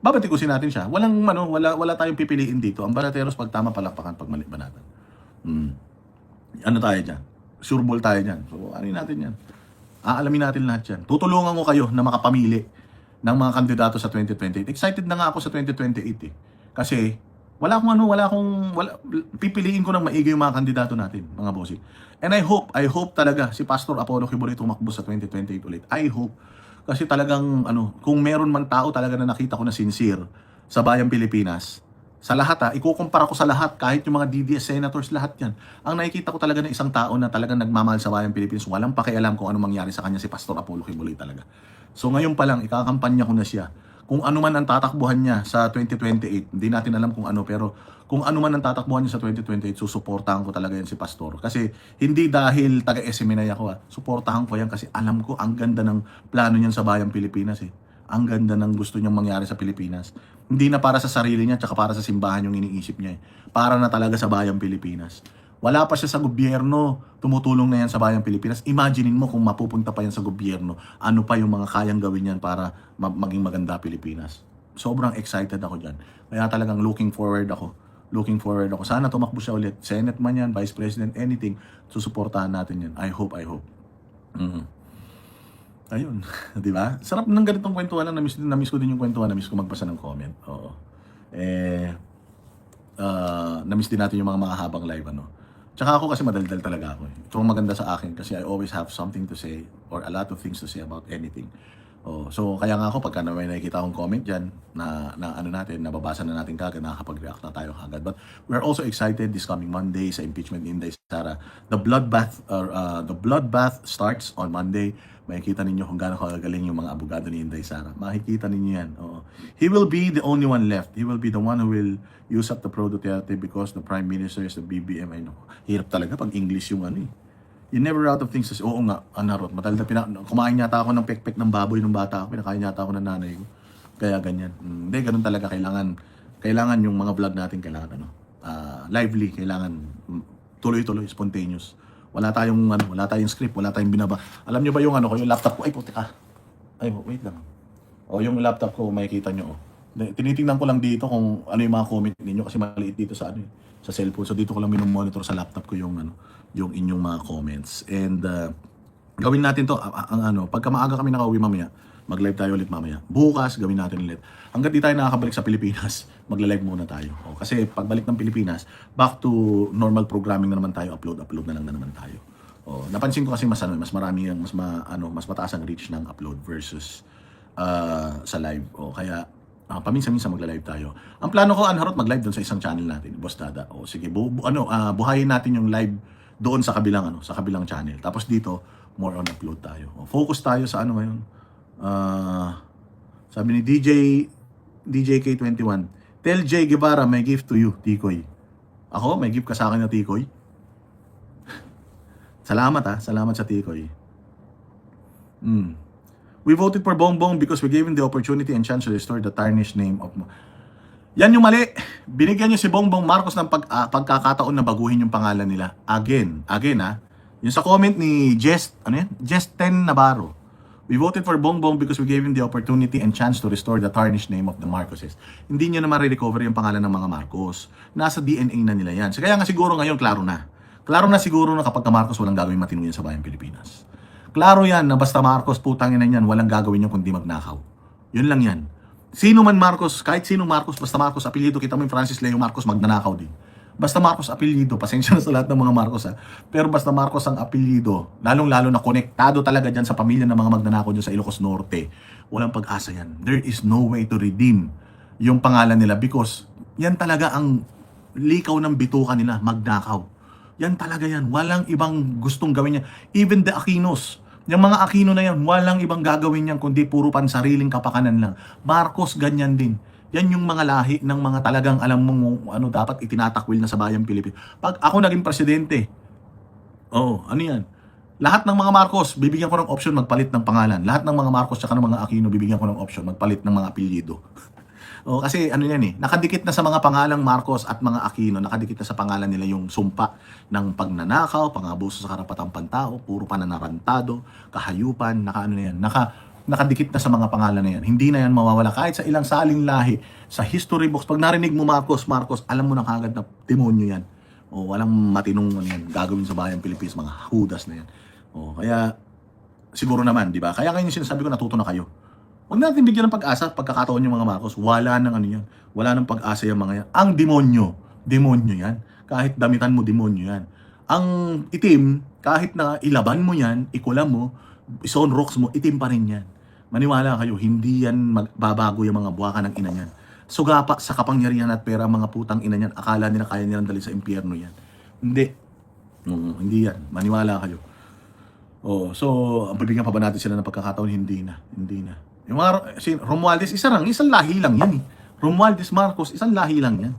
babatikusin natin siya. Wala tayong pipiliin dito. Ang balateros, pag tama palakpakan, pag mali banatan. Ano tayo dyan? Sureball tayo dyan. So, ano natin yan? Aalamin natin lahat yan. Tutulungan ko kayo na makapamili ng mga kandidato sa 2028. Excited na nga ako sa 2028 Kasi pipiliin ko ng maigi yung mga kandidato natin, mga bossing. And I hope talaga si Pastor Apollo Kibuloy tumakbo sa 2028 ulit. I hope. Kasi talagang kung meron man tao talaga na nakita ko na sincere sa bayang Pilipinas, sa lahat ikukumpara ko sa lahat, kahit yung mga DDS senators, lahat yan. Ang nakikita ko talaga ng isang tao na talagang nagmamahal sa bayang Pilipinas, walang pakialam kung ano mangyari sa kanya si Pastor Apollo Kibuloy talaga. So ngayon pa lang, ikakampanya ko na siya. Kung ano man ang tatakbuhan niya sa 2028, hindi natin alam kung ano, pero kung ano man ang tatakbuhan niya sa 2028, susuportahan ko talaga yan si Pastor. Kasi hindi dahil taga-SMNI ako, suportahan ko yan kasi alam ko ang ganda ng plano niyan sa bayang Pilipinas Ang ganda ng gusto niyang mangyari sa Pilipinas. Hindi na para sa sarili niya, tsaka para sa simbahan yung iniisip niya Para na talaga sa bayang Pilipinas. Wala pa siya sa gobyerno, tumutulong na yan sa bayang Pilipinas. Imaginein mo kung mapupunta pa yan sa gobyerno, ano pa yung mga kayang gawin yan para maging maganda Pilipinas. Sobrang excited ako dyan. Kaya talagang looking forward ako. Sana tumakbo siya ulit. Senate man yan, Vice President, anything, susuportahan natin yan. I hope. Ayun, di ba? Sarap ng ganitong kwentuhan. Namiss ko din yung kwentuhan. Namiss ko magbasa ng comment. Namiss din natin yung mga mahahabang live, Tsaka ako kasi madaldal talaga ako. Ito ang maganda sa akin kasi I always have something to say or a lot of things to say about anything. So kaya nga ako pagka may nakikita akong comment dyan na nababasa na natin kagad, nakakapag-react na tayo kagad. But we're also excited this coming Monday sa impeachment ni Inday Sara. The bloodbath starts on Monday. Makikita ninyo kung gaano kagagaling yung mga abogado ni Inday Sara. Makikita ninyo yan. He will be the only one left. He will be the one who will use up the Pro Duterte because the Prime Minister is the BBM. Hirap talaga pag English yung You never out of things to say. Oo nga, Anharot. Kumain yata ako ng pekpek ng baboy nung bata ako. Pinakain yata ako ng nanay ko. Kaya ganyan. Hindi, ganun talaga. Kailangan yung mga vlog natin, kailangan lively. Kailangan tuloy-tuloy, spontaneous. Wala tayong script, wala tayong binaba. Alam niyo ba yung yung laptop ko? Ay, puti ka. Ay, wait lang. Yung laptop ko, makikita niyo Tinitingnan ko lang dito kung ano yung mga comment ninyo kasi maliit dito sa sa cellphone. So dito ko lang minomonitor sa laptop ko yung inyong mga comments. And gawin natin to pagka maaga kami nakauwi mamaya, mag-live tayo ulit mamaya. Bukas gawin natin ulit. Hangga't di tayo nakakabalik sa Pilipinas, magla-live muna tayo. Kasi pagbalik ng Pilipinas, back to normal programming na naman tayo, upload na lang na naman tayo. Napansin ko kasi mas marami ang mas mataas ang reach ng upload versus sa live. Kaya paminsan-minsan magla-live tayo. Ang plano ko, Anharot, mag-live doon sa isang channel natin, Boss Dada. Sige, buhayin natin yung live doon sa kabilang channel. Tapos dito, more on upload tayo. Focus tayo sa ngayon. Sabi ni DJ K21, tell Jay Guevara, may gift to you, Tikoy. Ako, may gift ka sa akin na Tikoy? Salamat sa Tikoy. We voted for Bongbong because we gave him the opportunity and chance to restore the tarnished name of... Yan yung mali. Binigyan niyo si Bongbong Marcos ng pagkakataon na baguhin yung pangalan nila. Again Yung sa comment ni Just 10 Navarro. We voted for Bongbong because we gave him the opportunity and chance to restore the tarnished name of the Marcoses. Hindi niyo na ma-recover yung pangalan ng mga Marcos. Nasa DNA na nila yan. So kaya nga siguro ngayon, klaro na. Klaro na siguro na kapag ka Marcos, walang gagawin matino yan sa bayang Pilipinas. Klaro yan na basta Marcos, putang ina yan, walang gagawin yan kundi magnakaw. Yun lang yan. Sino man Marcos, kahit sino Marcos, basta Marcos apelyido, kita mo yung Francis Leo Marcos, magnanakaw din. Basta Marcos apelyido, pasensya na sa lahat ng mga Marcos pero basta Marcos ang apelyido, lalong-lalo na konektado talaga dyan sa pamilya ng mga magnanakaw dyan sa Ilocos Norte, walang pag-asa yan. There is no way to redeem yung pangalan nila because yan talaga ang likaw ng bituka nila, magnakaw. Yan talaga yan. Walang ibang gustong gawin niya. Even the Aquinos, yung mga Aquino na yan, walang ibang gagawin yan kundi puro pansariling kapakanan lang. Marcos, ganyan din. Yan yung mga lahi ng mga talagang alam mong dapat itinatakwil na sa bayang Pilipinas. Pag ako naging presidente, yan? Lahat ng mga Marcos, bibigyan ko ng option magpalit ng pangalan. Lahat ng mga Marcos tsaka ng mga Aquino, bibigyan ko ng option magpalit ng mga apelyido. Kasi nakadikit na sa mga pangalang Marcos at mga Aquino, nakadikit na sa pangalan nila yung sumpa ng pagnanakaw, pang-abuso sa karapatang pantao, puro pananarantado, kahayupan, nakadikit na sa mga pangalan na yan. Hindi na yan mawawala kahit sa ilang saling lahi, sa history books. Pag narinig mo Marcos, alam mo na kagad na demonyo yan. Walang matinong gagawin sa bayang Pilipinas, mga hudas na yan. Kaya siguro naman, di ba? Kaya ngayon yung sinasabi ko, natuto na kayo. Huwag natin bigyan ng pag-asa pagkakataon yung mga Marcos. Wala nang yan. Wala nang pag-asa yung mga yan. Ang demonyo yan. Kahit damitan mo, demonyo yan. Ang itim, kahit na ilaban mo yan, ikulam mo, rocks mo, itim pa rin yan. Maniwala kayo, hindi yan magbabago yung mga buwakan ng ina yan. Sugapa sa kapangyarihan at pera mga putang ina yan. Akala nila kaya nilang dali sa impyerno yan. Hindi. Hindi yan. Maniwala kayo. So, bibigyan pa ba natin sila ng pagkakataon? Hindi na. Yung mga Romualdez, isang lahi lang yan. Romualdez Marcos, isang lahi lang yan.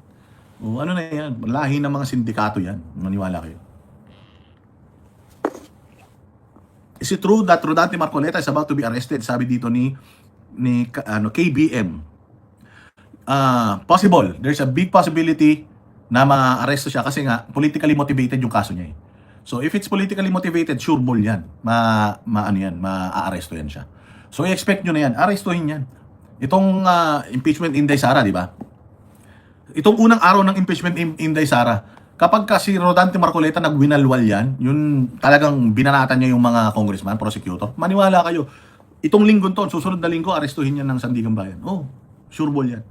Ano na yan? Lahi ng mga sindikato yan. Maniwala kayo. Is it true that Rodante Marcoleta is about to be arrested? Sabi dito ni KBM. Possible. There's a big possibility na ma-arresto siya kasi nga politically motivated yung kaso niya. So if it's politically motivated, sure ball yan. Ma-arresto yan siya. So i-expect nyo na yan. Arrestuhin yan. Itong impeachment Inday Sara, di ba? Itong unang araw ng impeachment Inday Sara, kapag kasi Rodante Marcoleta nagwinalwal yan, yun talagang binanatan niya yung mga congressman, prosecutor, maniwala kayo, itong linggo to, susunod na linggo, arestuhin yan ng Sandigan Bayan. Sure ball yan.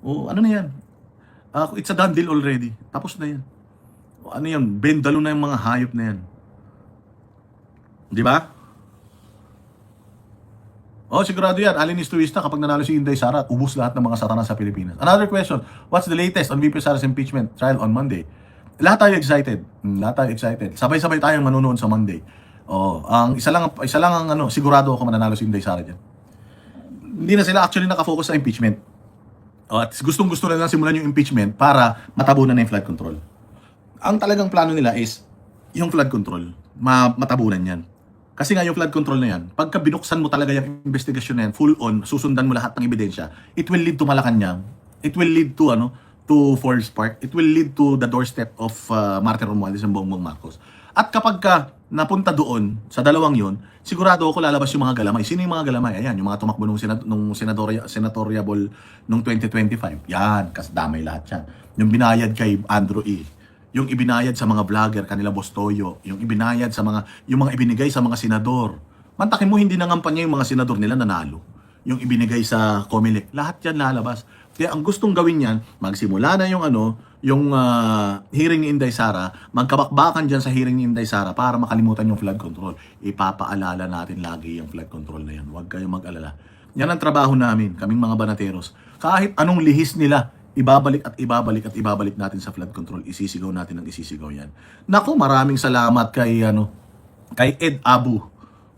Ano na yan? It's a done deal already. Tapos na yan. Bendalo na yung mga hayop na yan. Di ba? Sigurado yan. Alinis Tuwista kapag nanalo si Inday Sara, ubus lahat ng mga satanas sa Pilipinas. Another question, what's the latest on VP Sara's impeachment trial on Monday? Lahat tayo excited. Sabay-sabay tayong manonood sa Monday. Ang isa lang ang sigurado ako mananalo si Inday Sara diyan. Hindi na sila actually nakafocus sa impeachment. At gustong-gusto na lang simulan yung impeachment para matabunan na yung flood control. Ang talagang plano nila is yung flood control, matabunan yan. Kasi nga yung flood control na yan, pagka binuksan mo talaga yung investigasyon na yan, full on, susundan mo lahat ng ebidensya, it will lead to Malacanang, it will lead to to Forest Park, it will lead to the doorstep of Martin Romualdez and Bongbong Marcos. At kapag napunta doon, sa dalawang yon, sigurado ako lalabas yung mga galamay. Sino yung mga galamay? Ayan, yung mga tumakbo nung senatoriable nung 2025. Yan, kasdamay lahat yan. Yung binayad kay Andrew E. Yung ibinayad sa mga vlogger, kanila Bostoyo, yung ibinayad sa yung mga ibinigay sa mga senador. Mantakin mo, hindi nangampanya yung mga senador nila nanalo. Yung ibinigay sa COMELEC, lahat yan lalabas. Kaya ang gustong gawin yan, magsimula na yung yung hearing ni Inday Sara, magkabakbakan dyan sa hearing ni Inday Sara para makalimutan yung flood control. Ipapaalala natin lagi yung flood control na yan. Huwag kayong mag-alala. Yan ang trabaho namin, kaming mga banateros. Kahit anong lihis nila, ibabalik at ibabalik at ibabalik natin sa flood control. Isisigaw natin ang isisigaw yan. Naku, maraming salamat kay Ed Abu.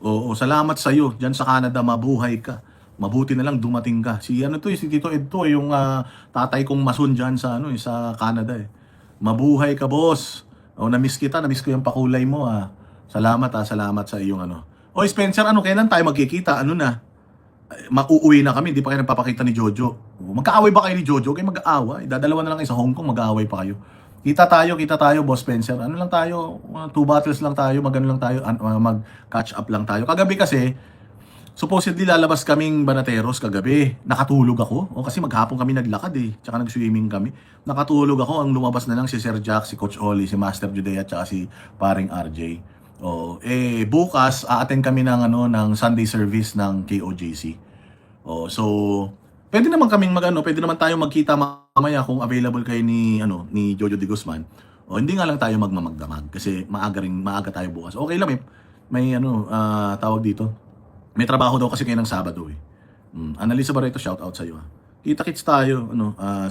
Oo, salamat sa iyo. Diyan sa Canada, mabuhay ka. Mabuti na lang dumating ka. Si Tito Ed to, yung tatay kong mason diyan sa sa Canada eh. Mabuhay ka, boss. Oh, na-miss kita, na-miss ko yung pakulay mo ah. Salamat sa iyong Oy, Spencer, kailan tayo magkikita? Mauuwi na kami, hindi pa kayo nagpapakita ni Jojo. Magkaaway ba kayo ni Jojo? Kayo mag-aaway. Dadalawa na lang kayo sa Hong Kong, mag-aaway pa kayo. Kita tayo, Boss Spencer. Lang tayo, 2 bottles lang tayo, lang tayo, mag-catch up lang tayo. Kagabi kasi, supposedly lalabas kaming banateros kagabi. Nakatulog ako. Kasi maghapon kami naglakad eh. Tsaka nag-swimming kami. Nakatulog ako. Ang lumabas na lang si Sir Jack, si Coach Oli, si Master Judea, tsaka si paring RJ. Bukas, a-attend kami ng Sunday service ng KOJC. So, pwede naman kaming pwede naman tayo magkita mamaya kung available kayo ni Jojo de Guzman. Hindi nga lang tayo magmamagdamag kasi maaga tayo bukas. Okay lang may tawag dito. May trabaho daw kasi kayo ng Sabado eh. Annalisa Barreto, shout out sa iyo. Kita-kits tayo,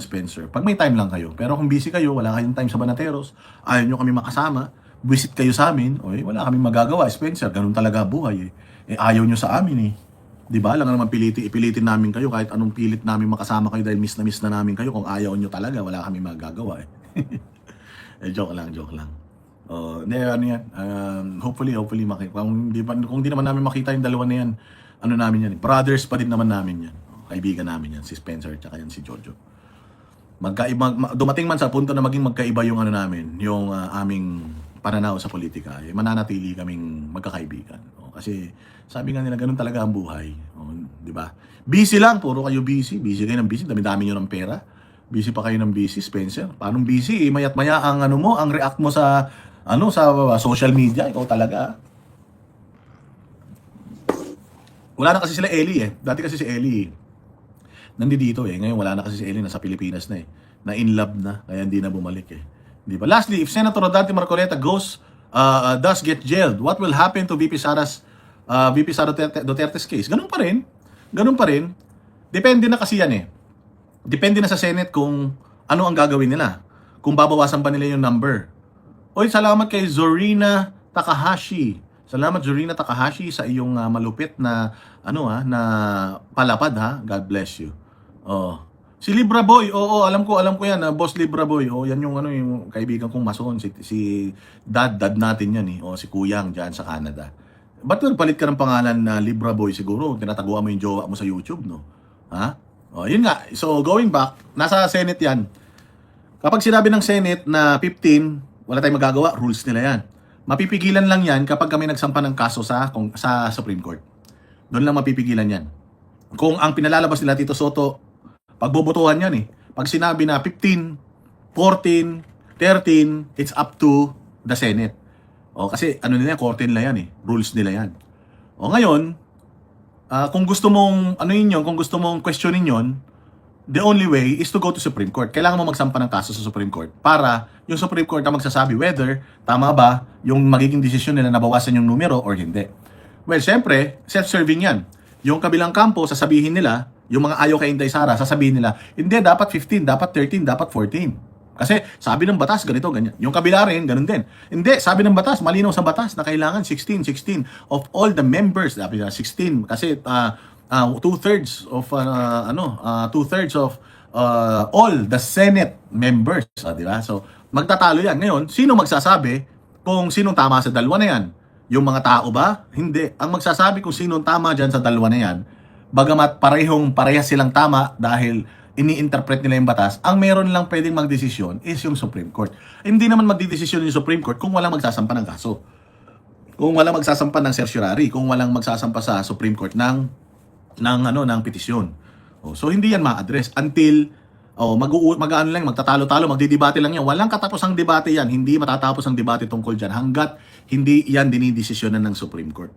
Spencer. Pag may time lang kayo. Pero kung busy kayo, wala kayong time sa Banateros, ayaw nyo kami makasama, visit kayo sa amin, wala kaming magagawa, Spencer. Ganun talaga buhay eh. Ayaw nyo sa amin eh. Diba? Lang naman ipilitin namin kayo kahit anong pilit namin makasama kayo dahil miss na namin kayo. Kung ayaw nyo talaga, wala kami magagawa eh. Joke lang. Yan. Hopefully kung di naman namin makita yung dalawa na yan, namin yan. Brothers pa din naman namin yan. Kaibigan namin yan, si Spencer at yan si Jojo. Dumating man sa punto na maging magkaiba yung namin, yung aming pananaw sa politika, mananatili kaming magkakaibigan. Kasi sabi nga nila, ganun talaga ang buhay. Di ba? Busy lang, puro kayo busy. Busy kayo ng busy, dami-dami nyo ng pera. Busy pa kayo ng busy, Spencer. Paano busy? Mayat maya ang ang react mo sa sa social media, ikaw talaga. Wala na kasi sila Ellie eh. Dati kasi si Ellie nandito eh. Ngayon wala na kasi si Ellie, nasa Pilipinas na eh. Na in love na, kaya hindi na bumalik eh. Di ba? Lastly, if Senator Rodante Marcoleta does get jailed, what will happen to VP Sara Duterte's case? Ganun pa rin. Depende na kasi yan eh. Depende na sa Senate kung ano ang gagawin nila. Kung babawasan pa nila yung number. Oy, salamat kay Zorina Takahashi. Salamat Zorina Takahashi sa iyong malupit na na palapad ha. God bless you. Si Libra Boy, alam ko yan, Boss Libra Boy. Yan yung kaibigan kong mason, si dad natin yan eh. Si Kuyang diyan sa Canada. Ba't palit ka ng pangalan na Libra Boy siguro? Tinataguan mo yung jowa mo sa YouTube, no? Ha? Yun nga. So, going back, nasa Senate yan. Kapag sinabi ng Senate na 15, wala tayong magagawa, rules nila yan. Mapipigilan lang yan kapag kami nagsampa ng kaso sa Supreme Court. Doon lang mapipigilan yan. Kung ang pinalalabas nila Tito Soto, pagbobotohan yan eh. Pag sinabi na 15, 14, 13, it's up to the Senate. Kasi nila, korte nila yan eh. Rules nila yan. Ngayon, kung gusto mong kung gusto mong questionin yon, the only way is to go to Supreme Court. Kailangan mo magsampa ng kaso sa Supreme Court para yung Supreme Court na magsasabi whether tama ba yung magiging desisyon nila na bawasan yung numero or hindi. Well, syempre, self-serving yan. Yung kabilang kampo, sasabihin nila, yung mga ayaw kay Inday Sara, sasabihin nila, hindi, dapat 15, dapat 13, dapat 14. Kasi sabi ng batas, ganito, ganyan. Yung kabila rin, ganun din. Hindi, sabi ng batas, malinaw sa batas na kailangan 16 of all the members, sabi na 16, kasi two-thirds of all the Senate members, di ba? So, magtatalo yan. Ngayon, sino magsasabi kung sinong tama sa dalawa na yan? Yung mga tao ba? Hindi. Ang magsasabi kung sinong tama dyan sa dalawa na yan, bagamat parehas silang tama dahil ini-interpret nila yung batas, ang meron lang pwedeng magdesisyon is yung Supreme Court. Hindi naman magdidesisyon yung Supreme Court kung walang magsasampa ng kaso. Kung walang magsasampa ng certiorari, kung walang magsasampa sa Supreme Court ng petisyon. So hindi yan ma-address until magtatalo-talo, magdidebate lang yan. Walang katapusang debate yan. Hindi matatapos ang debate tungkol dyan hanggat hindi yan dinidesisyonan ng Supreme Court.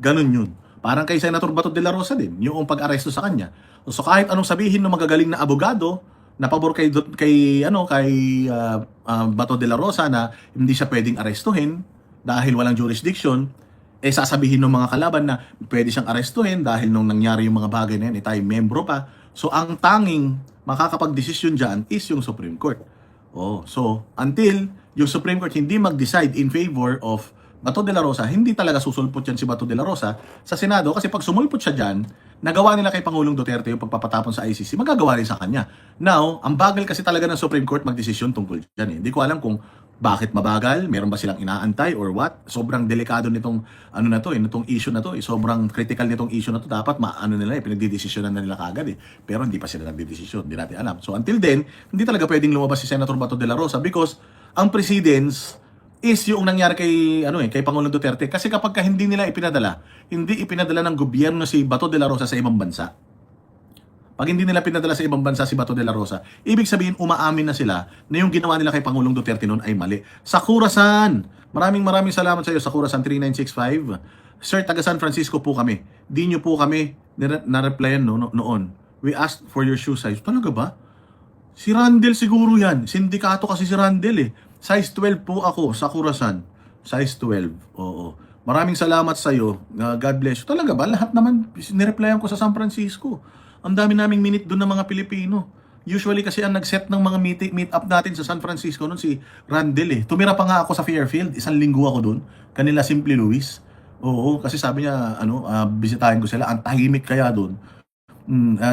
Ganun yun. Parang kay Senator Bato de la Rosa din, yung pag-aresto sa kanya. So kahit anong sabihin ng magagaling na abogado, na pabor kay Bato de la Rosa na hindi siya pwedeng arestuhin dahil walang jurisdiction, sasabihin ng mga kalaban na pwede siyang arestuhin dahil nung nangyari yung mga bagay na yan, tayo membro pa. So ang tanging makakapag-desisyon dyan is yung Supreme Court. So until yung Supreme Court hindi mag-decide in favor of Bato de la Rosa, hindi talaga susulpot yan si Bato de la Rosa sa Senado kasi pag sumulpot siya dyan, nagawa nila kay Pangulong Duterte yung pagpapatapon sa ICC, magagawa rin sa kanya. Now, ang bagal kasi talaga ng Supreme Court magdesisyon tungkol dyan. Hindi ko alam kung bakit mabagal, meron ba silang inaantay or what. Sobrang delikado nitong nitong issue na to. Sobrang critical nitong issue na to. Dapat nila pinagdidesisyonan na nila kagad Pero hindi pa sila nagdidesisyon, hindi natin alam. So until then, hindi talaga pwedeng lumabas si Senator Bato de la Rosa because ang precedents is yung nangyari kay Pangulong Duterte. Kasi kapag hindi nila hindi ipinadala ng gobyerno si Bato de la Rosa sa ibang bansa. Pag hindi nila pinadala sa ibang bansa si Bato de la Rosa, ibig sabihin umaamin na sila na yung ginawa nila kay Pangulong Duterte noon ay mali. Sakura-san! Maraming salamat sa iyo, Sakura-san 3965. Sir, taga San Francisco po kami. Di nyo po kami na-replyan noon. We asked for your shoe size. Talaga ba? Si Randall siguro yan. Sindikato kasi si Randall Size 12 po ako, Sakura-san. Size 12. Oo. Maraming salamat sa iyo. God bless you. Talaga ba? Lahat naman nireplyan ko sa San Francisco. Ang dami naming minute doon ng mga Pilipino. Usually kasi ang nag-set ng mga meet up natin sa San Francisco noon si Randall Tumira pa nga ako sa Fairfield. 1 linggo ako doon. Kanila Simply Luis. Oo, kasi sabi niya, bisitahin ko sila. Ang tahimik kaya doon.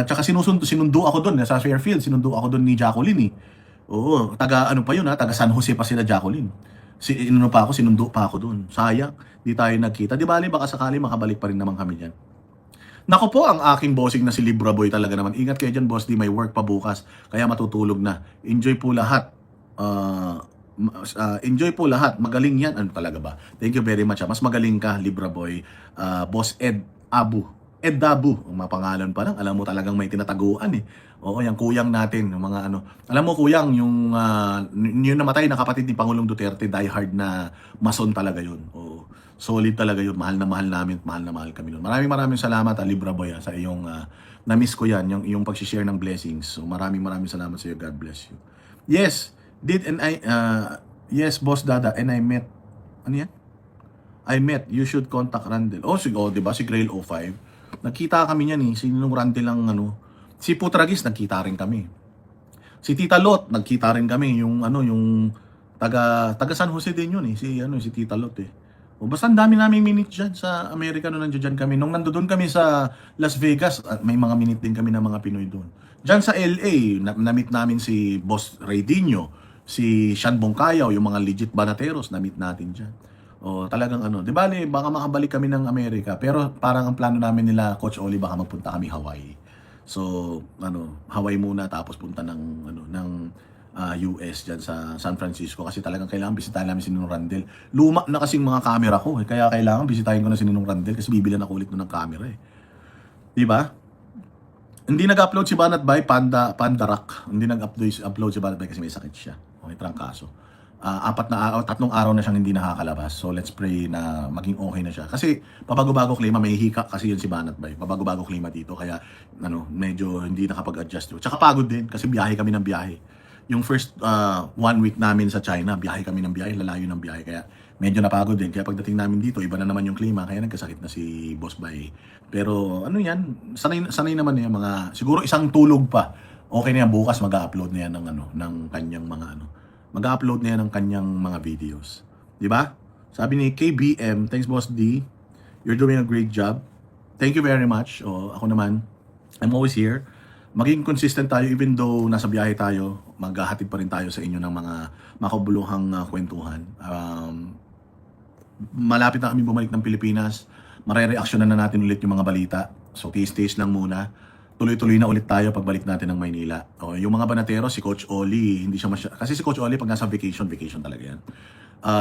Tsaka sinundo ako doon sa Fairfield. Sinundo ako doon ni Jacqueline Oo, taga San Jose pa sila Jacqueline. Sinundo pa ako doon. Sayang, di tayo nagkita. Di bali, baka sakali makabalik pa rin naman kami dyan. Nako po, ang aking bossing na si Libra Boy talaga naman. Ingat kayo dyan, boss. Di may work pa bukas. Kaya matutulog na. Enjoy po lahat. Enjoy po lahat. Magaling yan. Ano talaga ba? Thank you very much. Mas magaling ka, Libra Boy. Boss Ed Dabu, ang mga pangalan pa lang. Alam mo talagang may tinataguan Oo, yung kuyang natin, yung mga Alam mo kuyang, yung namatay na kapatid ni Pangulong Duterte, diehard na mason talaga yun. Oo, solid talaga yun. Mahal na mahal kami nun. Maraming salamat, Libra Boy, sa iyong, na-miss ko yan, yung pag-share ng blessings. So maraming salamat sa iyo. God bless you. Yes, yes, Boss Dada, and I met, you should contact Randall. Diba, si Grail 05. Nagkita kami niyan sinong Randall ang si Putragis nagkita rin kami. Si Tita Lot nagkita rin kami, yung taga San Jose din yun si Tita Lot basta ang dami naming minute diyan sa Amerika nung nandiyan kami. Nung nandoon kami sa Las Vegas, may mga minute din kami ng mga Pinoy doon. Diyan sa LA, na-meet namin si Boss Raydinho, si Sean Bongkayaw, yung mga legit banateros, na-meet natin diyan. Talagang di bali, baka makabalik kami ng Amerika. Pero parang ang plano namin nila, Coach Oli, baka magpunta kami Hawaii. So, Hawaii muna tapos punta ng US diyan sa San Francisco kasi talagang kailangan bisitahin namin si Ninong Randall. Luma na kasing mga camera ko, kaya kailangan bisitahin ko na si Ninong Randall kasi bibilan ako ulit ng camera Di ba? Hindi nag-upload si Banat Bay, Panda Rock. Hindi nag-upload si Banat Bay kasi may sakit siya. May trangkaso. 3 araw na siyang hindi nakakalabas. So let's pray na maging okay na siya. Kasi pabago-bago klima, may hika kasi yun si Banat Bay. Pabago-bago klima dito kaya medyo hindi nakapag-adjust. Tsaka pagod din kasi biyahe kami ng biyahe. Yung first 1 week namin sa China, biyahe kami ng biyahe, lalayo ng biyahe. Kaya medyo napagod din. Kaya pagdating namin dito, iba na naman yung klima. Kaya nagkasakit na si Boss Bay. Pero yan, sanay naman yan mga, siguro isang tulog pa. Okay na yan, bukas mag-upload na yan ng kanyang mga mag-upload na yan ng kanyang mga videos. Di ba? Sabi ni KBM, thanks Boss D. You're doing a great job. Thank you very much. Ako naman, I'm always here. Maging consistent tayo even though nasa biyahe tayo, maghahatid pa rin tayo sa inyo ng mga makabuluhang kwentuhan. Malapit na kami bumalik ng Pilipinas. Mare-reaksyonan na natin ulit yung mga balita. So, taste lang muna. Tuloy-tuloy na ulit tayo pagbalik natin ng Maynila. Yung mga banatero, si Coach Oli, hindi siya kasi si Coach Oli pag nasa vacation talaga yan.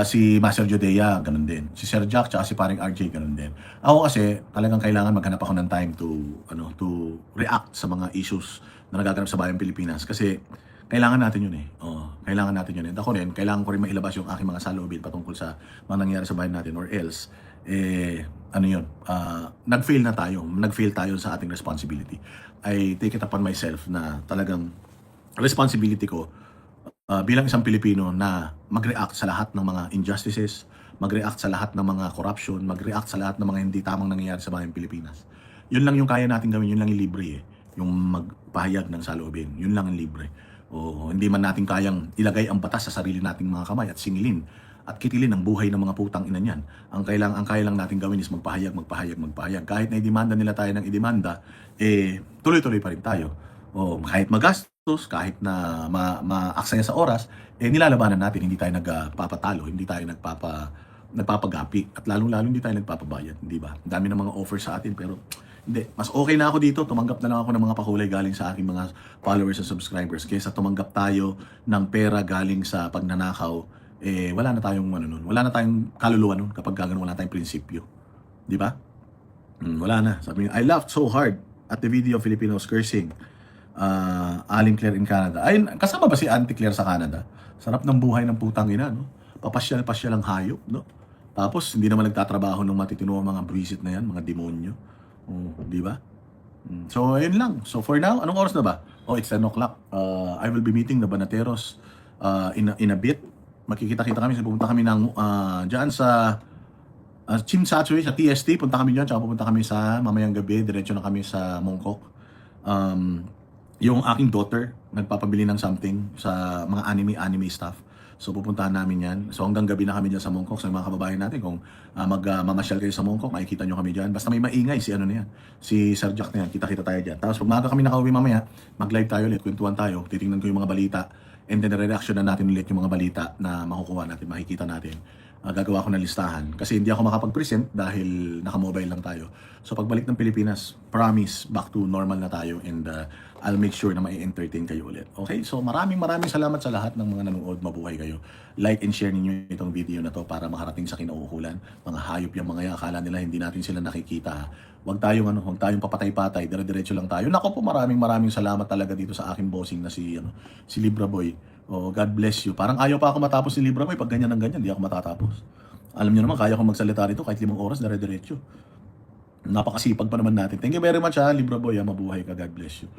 Si Master Judea, ganun din. Si Sir Jack, tsaka si paring RJ, ganun din. Ako kasi, talagang kailangan maghanap ako ng time to react sa mga issues na nagaganap sa bayang Pilipinas. Kasi, kailangan natin yun kailangan natin yun. At ako rin, kailangan ko rin mailabas yung aking mga saloobin patungkol sa mga nangyari sa bayan natin or else, nag-fail tayo sa ating responsibility. I take it upon myself na talagang responsibility ko bilang isang Pilipino na mag-react sa lahat ng mga injustices, mag-react sa lahat ng mga corruption, mag-react sa lahat ng mga hindi tamang nangyayari sa bayan Pilipinas. Yun lang yung kaya natin gawin, yun lang yung libre eh. Yung magpahayag ng saloobin, yun lang ang libre. O hindi man natin kayang ilagay ang batas sa sarili nating mga kamay at singilin at kitilin ang buhay ng mga putang ina niyan. Ang kaya lang natin gawin is magpahayag. Kahit na idemanda nila tayo ng idemanda, tuloy-tuloy pa rin tayo. O kahit magastos, kahit na maaksaya sa oras, nilalabanan natin, hindi tayo nagpapatalo, hindi tayo nagpapagapi, at lalong-lalo hindi tayo nagpapabayad, di ba? Ang dami ng mga offers sa atin, pero hindi. Mas okay na ako dito, tumanggap na lang ako ng mga pakulay galing sa aking mga followers and subscribers kaysa tumanggap tayo ng pera galing sa pagnanakaw. Wala na tayong wala na tayong kaluluwa nun kapag gano'n, wala tayong prinsipyo. Di ba? Wala na. Sabi niya, I laughed so hard at the video of Filipinos cursing Aling Claire in Canada. Ay, kasama ba si Auntie Claire sa Canada? Sarap ng buhay ng putang ina, no? Papasyal-pasyal ang hayop, no? Tapos, hindi naman nagtatrabaho ng matitino mga buwisit na yan, mga demonyo. Di ba? So, ayun lang. So, for now, anong oras na ba? It's 10 o'clock. I will be meeting the Banateros in a bit. Makikita-kita kami. Pupunta kami ng, dyan sa Chimsatsuy, sa TST. Punta kami dyan. Tsaka pupunta kami sa mamayang gabi. Diretso na kami sa Mongkok. Yung aking daughter, nagpapabili ng something sa mga anime stuff. So pupuntahan namin yan. So hanggang gabi na kami dyan sa Mongkok. Sa mga kababayan natin, kung mamasyal kayo sa Mongkok, makikita nyo kami dyan. Basta may maingay si na yan, si Sir Jack na yan. Kita-kita tayo dyan. Tapos pag maaga kami nakauwi mamaya, mag-live tayo ulit, kwentuhan tayo, titingnan ko yung mga balita, and then re-reaction na natin ulit yung mga balita na makukuha natin, makikita natin. Gagawa ko ng listahan. Kasi hindi ako makapag-present dahil naka-mobile lang tayo. So pagbalik ng Pilipinas, promise, back to normal na tayo, and I'll make sure na mai-entertain kayo ulit. Okay? So maraming salamat sa lahat ng mga nanonood. Mabuhay kayo. Like and share ninyo itong video na to para makarating sa kinauukulan. Mga hayop yung mga yan. Akala nila hindi natin sila nakikita. Huwag tayong papatay-patay. Dire-diretso lang tayo. Nako po, maraming salamat talaga dito sa aking bossing na si Libra Boy. God bless you. Parang ayaw pa ako matapos si Libra Boy. Pag ganyan ng ganyan, di ako matatapos. Alam niyo naman, kaya akong magsalita rito kahit 5 oras, dire-diretso. Napakasipag pa naman natin. Thank you very much Libra Boy, mabuhay ka, God bless you.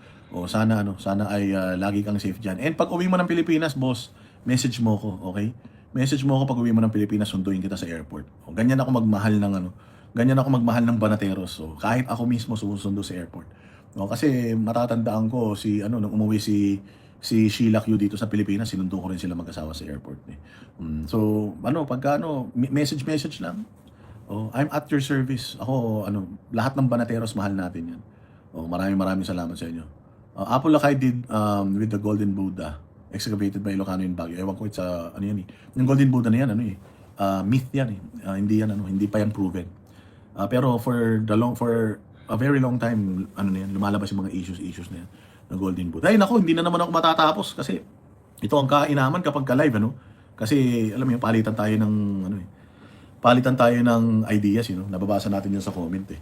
Sana ay lagi kang safe diyan. And pag uwi mo ng Pilipinas, boss, message mo ko, okay? Message mo ko pag uwi mo ng Pilipinas, sunduin kita sa airport. Ganyan ako magmahal ng Banateros. Kahit ako mismo susundo sa airport. Kasi matatandaan ko nung umuwi si Sheila Q dito sa Pilipinas, sinundo ko rin sila mag-asawa sa airport. Message lang. I'm at your service. Ako, lahat ng Banateros, mahal natin yan. Maraming salamat sa inyo. Apple Lakay did with the Golden Buddha, excavated by Ilocano in Baguio. Ewan ko, it's yan eh. Yung Golden Buddha na yan, myth yan eh. Hindi pa yan proven. Pero for a very long time, yan, lumalabas yung mga issues na yan, ng Golden Buddha. Ay, nako, hindi na naman ako matatapos kasi ito ang kainaman kapag ka-live, Kasi, alam mo yung palitan tayo ng ideas, nababasa natin yun sa comment eh.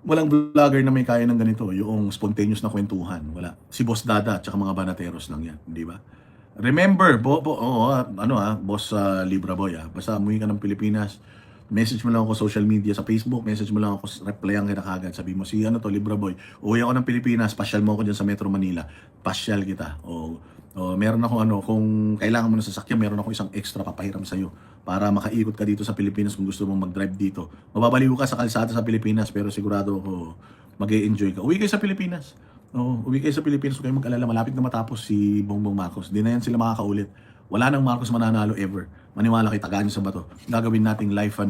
Walang vlogger na may kaya ng ganito, yung spontaneous na kwentuhan. Wala. Si Boss Dada at saka mga Banateros lang yan, di ba? Remember, Boss Libra Boy, basta umuwi ka ng Pilipinas, message mo lang ako social media, sa Facebook, message mo lang ako, replyan kita kagad. Sabi mo, Libra Boy, uwi ako ng Pilipinas, pasyal mo ako dyan sa Metro Manila, pasyal kita. Meron ako kung kailangan mo ng sasakyan, meron ako isang extra papahiram sa'yo para makaikot ka dito sa Pilipinas kung gusto mong mag-drive dito. Mababaliw ka sa kalsada sa Pilipinas, pero sigurado ako mag-e-enjoy ka. Uwi kayo sa Pilipinas. Uwi kayo sa Pilipinas, huwag kayong mag-alala, malapit na matapos si Bongbong Marcos. Di na yan sila makakaulit. Wala nang Marcos mananalo ever. Maniwala kayo, tagaan nyo sa bato. Gagawin nating life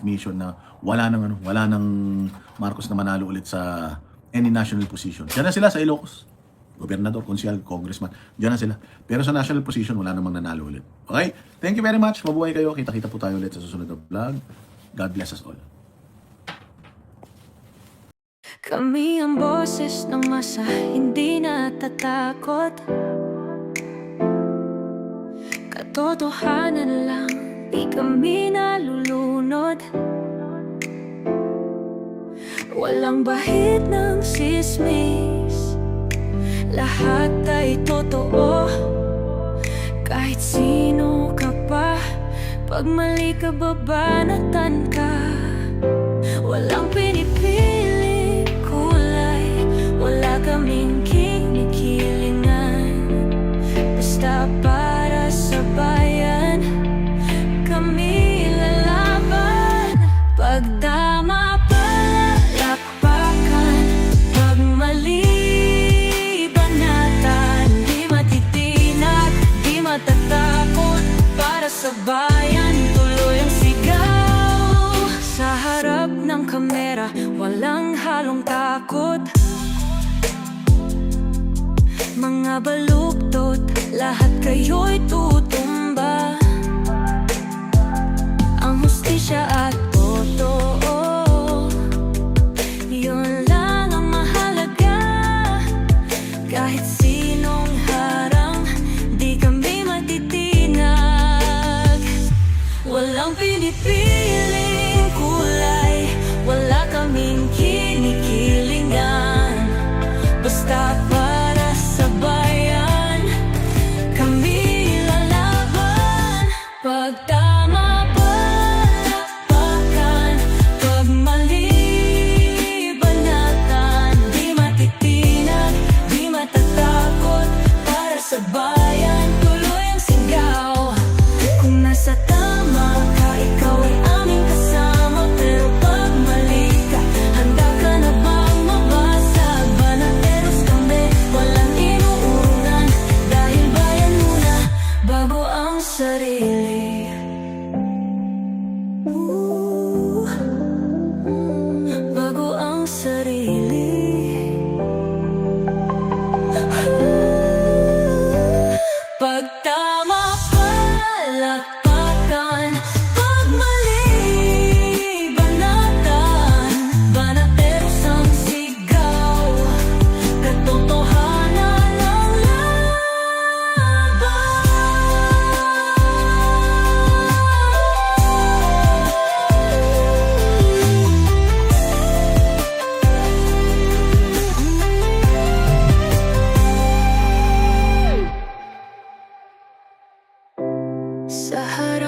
mission na wala nang Marcos na manalo ulit sa any national position. Diyan na sila sa Ilocos. Gobernador, konsyal, congressman. Diyan na sila. Pero sa national position, wala namang nanalo ulit. Okay? Thank you very much. Mabuhay kayo. Kita-kita po tayo ulit sa susunod na vlog. God bless us all. Kami ang boses ng masa, hindi natatakot. Katotohanan lang, di kami nalulunod. Walang bahid ng sismis, lahat ay totoo. Kahit sino ka pa, pag mali ka babanatan ka. Walang pinipili kulay, wala kaming kinikil. Basta para sa bayan kami lalaban. Pagtama palakpakan, pag mali banatan. Di matitinag, di matatakot, para sa bayan tuloy ang sigaw. Sa harap ng kamera, walang halong takot. Mga baluktot, lahat kayo'y tutumba. Ang hustisya at totoo, yun lang ang mahalaga. Kahit sinong harang, di kami matitinag. Walang pinipiling kulay, wala kaming kinikilingan. Basta para sa bayan kami lalaban. Pagtama palakpakan, pag mali banatan. Di matitinag, di matatakot, para sa bayan tuloy ang sigaw. Kung nasa tama ka, ikaw ay aming kasama. Pero pag mali ka, handa ka na bang mabasag? Banateros kami, walang inuunan. Dahil bayan muna, bago ang sarili. Bago ang sarili. Pagtama palakpakan, pag mali banatan. Banateros ang sigaw, katotohanan ang laban. Sa harap